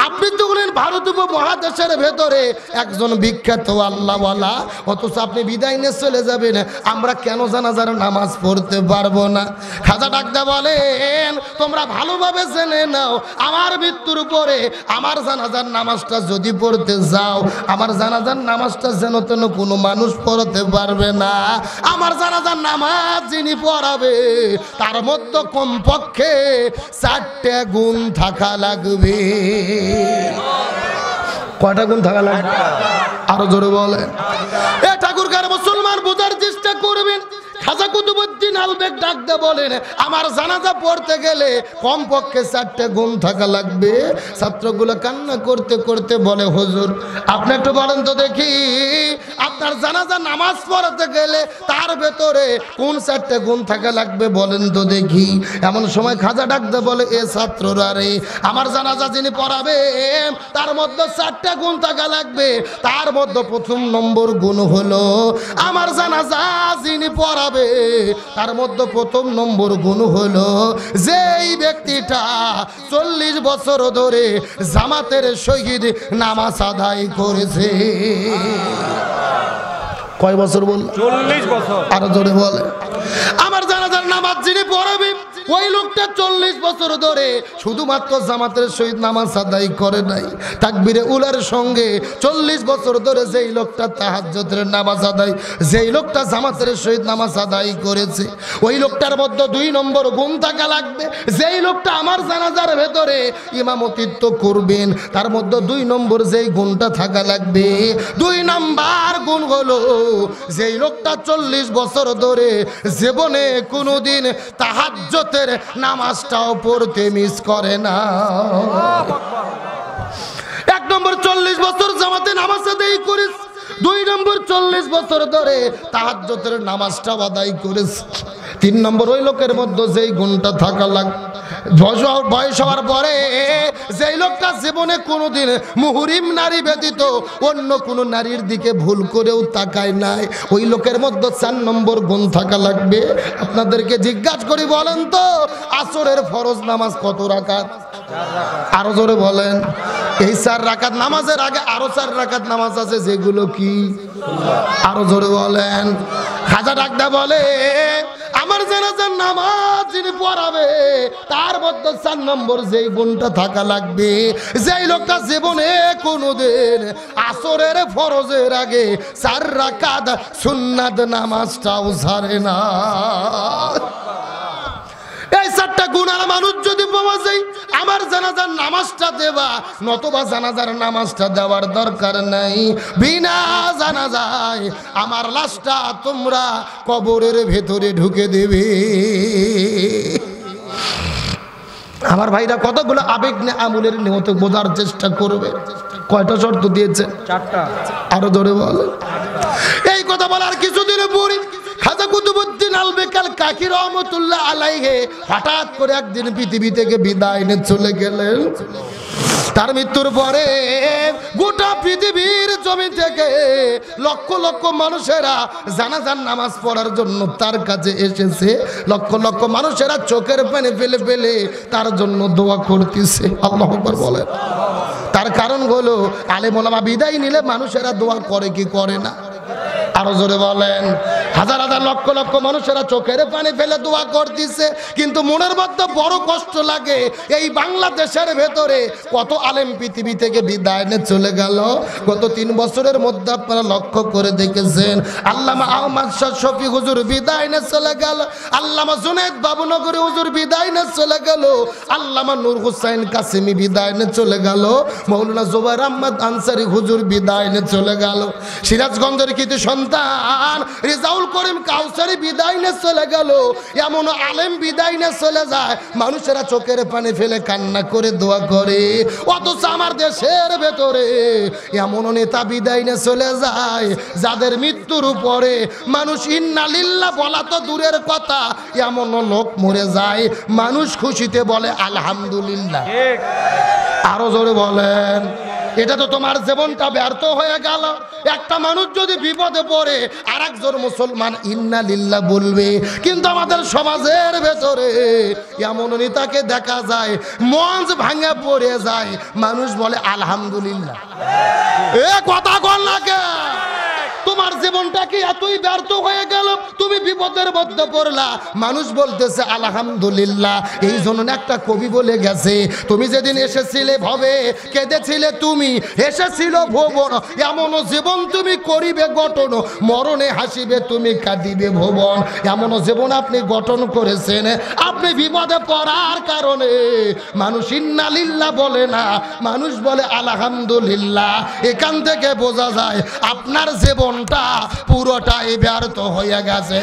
[SPEAKER 1] আপনি তো বলেন ভারত উপমহাদেশের ভেতরে একজন বিখ্যাত আল্লাহওয়ালা, অথচ আপনি বিদায় নিয়ে চলে যাবেন, আমরা কেন জানাজার নামাজ পড়তে পারবো না? খাজা ডাকতে বলেন, তোমরা ভালোভাবে জেনে নাও, আমার মৃত্যুর পরে আমার জানাজার নামাজটা যদি পড়তে যাও, আমার জানাজার নামাজটা যেন তেন কোনো মানুষ পড়তে পারবে না। আমার জানাজার নামাজ যিনি পড়াবে তার মধ্যে কমপক্ষে 4টে গুণ থাকা লাগবে। কয়টা গুণ থাকা লাগবে? আরো জোরে বলেন। এ ঠাকুরগার মুসলমান বোঝার চেষ্টা করবেন। খাজা কুতুবউদ্দিন আলবেক ডাকতে বলেন, আমার জানাজা পড়তে গেলে কমপক্ষে 4টে গুণ থাকা লাগবে। ছাত্রগুলো কান্না করতে করতে বলে, হুজুর আপনি একটু বলেন তো দেখি, আপনার জানাজা নামাজ পড়াতে গেলে তার ভেতরে কোন 4টে গুণ থাকা লাগবে বলেন তো দেখি। এমন সময় খাজা ডাকতে বলে, এ ছাত্ররা রে, আমার জানাজা যিনি পড়াবেন তার মধ্যে 4টে গুণ থাকা লাগবে। তার মধ্যে প্রথম নম্বর গুণ হলো, আমার জানাজা যিনি পড়াবে তার মধ্যে প্রথম নম্বর গুণ হলো, যেই ব্যক্তিটা 40 বছর ধরে জামাতের সহিত নামাজ আদায় করেছে। কয় বছর বল?
[SPEAKER 2] 40 বছর।
[SPEAKER 1] আরো জোরে বলে। আমার জানাজার নামাজ যিনি পড়াবে ওই লোকটা 40 বছর ধরে শুধুমাত্র জামাতের সহিত নামাজ আদায় করে নাই, তাকবীরে উলার সঙ্গে 40 বছর ধরে যেই লোকটা তাহাজ্জুদের নামাজ আদায়, যেই লোকটা জামাতের সহিত নামাজ আদায় করেছে, ওই লোকটার মধ্যে 2 নম্বর গুণ থাকা লাগবে। যেই লোকটা আমার জানাজার ভেতরে ইমামতিত্ব করবেন তার মধ্যে 2 নম্বর যেই গুণটা থাকা লাগবে, 2 নাম্বার গুণ হলো যেই লোকটা 40 বছর ধরে জীবনে কোনোদিন তাহাজ্জুদের নামাজটাও পড়তে মিস করে না। 1 নম্বর 40 বছর জামাতে নামাজ আদায় করেছে, 2 নম্বর 40 বছর ধরে তাহাজ্জুদের নামাজটা আদায় করেছে, 3 নম্বর ওই লোকের মধ্যে যেই গুণটা থাকা লাগবে, বয়স হওয়ার পরে যেই লোকটা জীবনে কোনোদিন মুহরিম নারী ব্যতীত অন্য কোনো নারীর দিকে ভুল করেও তাকায় নাই, ওই লোকের মধ্যে 4 নম্বর গুণ থাকা লাগবে। আপনাদেরকে জিজ্ঞাসা করি বলেন তো আসরের ফরজ নামাজ কত রাকাত? আরো জোরে বলেন। এই 4 রাকাত নামাজের আগে আরো 4 রাকাত নামাজ আছে, যেগুলো কি? আরো জোরে বলেন। খাজা ডাকদা বলে আমার জানাজার নামাজ যিনি পড়াবে তার মধ্যে 4 নম্বর যেই গুণটা থাকা লাগবে, যেই লোকটা জীবনে কোনোদিন আসরের ফরজের আগে 4 রাকাত সুন্নাত নামাজটাও ছাড়ে না। এই 4টা গুণার মানুষ যদি পাওয়া যায় আমার জানাজার নামাজটা দেবা, নতবা জানাজার নামাজটা দেওয়ার দরকার নাই। বিনা জানাজায় আমার লাশটা তোমরা কবরের ভেতরে ঢুকে দেবে। আমার ভাইরা কতগুলো আবেগ নিয়ে আমলের নিয়ত বোঝার চেষ্টা করবে। কয়টা শর্ত দিয়েছে? 4টা। আরো ধরে বলে। এই কথা বলার কিছুদিন পরে খাজা কুতুবউদ্দিন আলবেকাল কাকি রহমতুল্লাহ আলাইহি হঠাৎ করে একদিন পৃথিবী থেকে বিদায় নিয়ে চলে গেলেন। তার মৃত্যুর পরে গোটা পৃথিবীর জমি থেকে লক্ষ লক্ষ মানুষেরা জানাজার নামাজ পড়ার জন্য তার কাছে এসেছে। লক্ষ লক্ষ মানুষেরা চোখের পানি ফেলে ফেলে তার জন্য দোয়া করতেছে। আল্লাহু আকবার বলেন। তার কারণ হলো আলেম ওলামা বিদায় নিলে মানুষেরা দোয়া করে কি করে না? আরো জোরে বলেন। হাজার হাজার লক্ষ লক্ষ মানুষেরা চোখের পানি ফেলে দোয়া করতেছে, কিন্তু মনের মধ্যে বড় কষ্ট লাগে এই বাংলাদেশের ভেতরে কত আলেম পৃথিবী থেকে বিদায় নিয়ে চলে গেল। গত 3 বছরের মধ্যে আপনারা লক্ষ্য করে দেখেছেন আল্লামা আহমদ শাহ শফি হুজুর বিদায় নিয়ে চলে গেল, আল্লামা জুনায়েদ বাবুনগরী হুজুর বিদায় নিয়ে চলে গেল, আল্লামা নূর হোসেন কাসেমি বিদায় নিয়ে চলে গেল, মাওলানা জুবাইর আহমদ আনসারী হুজুর বিদায় নিয়ে চলে গেল, সিরাজগঞ্জের কৃতি সন্তান রিজাউল করিম কাউসারি বিদায় নিয়ে চলে গেল। এমন আলেম বিদায় নিয়ে চলে যায় মানুষেরা চোখের পানি ফেলে কান্না করে দোয়া করে, অথচ আমার দেশের ভেতরে এমন নেতা বিদায় নিয়ে চলে যায় যাদের মৃত্যুর উপরে মানুষ ইন্না লিল্লাহ বলা তো দূরের কথা, এমন লোক মরে যায় মানুষ খুশিতে বলে আলহামদুলিল্লাহ। আরো জোরে বলেন। এটা তো তোমার জীবনটা ব্যর্থ হয়ে গেল। একটা মানুষ যদি বিপদে পড়ে আরেকজন মুসলমান ইন্না লিল্লাহ বলবে, কিন্তু আমাদের সমাজের ভেতরে এমন নেতাকে দেখা যায় মঞ্চ ভাঙে পড়ে যায় মানুষ বলে আলহামদুলিল্লাহ। এ কথা কল না কে? তোমার জীবনটা কি এতই ব্যর্থ হয়ে গেল? তুমি বিপদের মধ্যে পড়লা, মানুষ বলতেছে আলহামদুলিল্লাহ। এই জন্য একটা কবি বলে গেছে, তুমি যেদিন এসেছিলে ভবে কেঁদেছিলে তুমি, এসেছিল ভুবন, এমন জীবন তুমি করিবে গঠন, মরণে হাসিবে তুমি কাঁদিবে ভুবন। এমন জীবন আপনি গঠন করেছেন, আপনি বিপদে পড়ার কারণে মানুষ ইন্না লিল্লাহ বলে না, মানুষ বলে আলহামদুলিল্লাহ। এখান থেকে বোঝা যায় আপনার জীবনটা পুরোটাই ব্যর্থ হয়ে গেছে।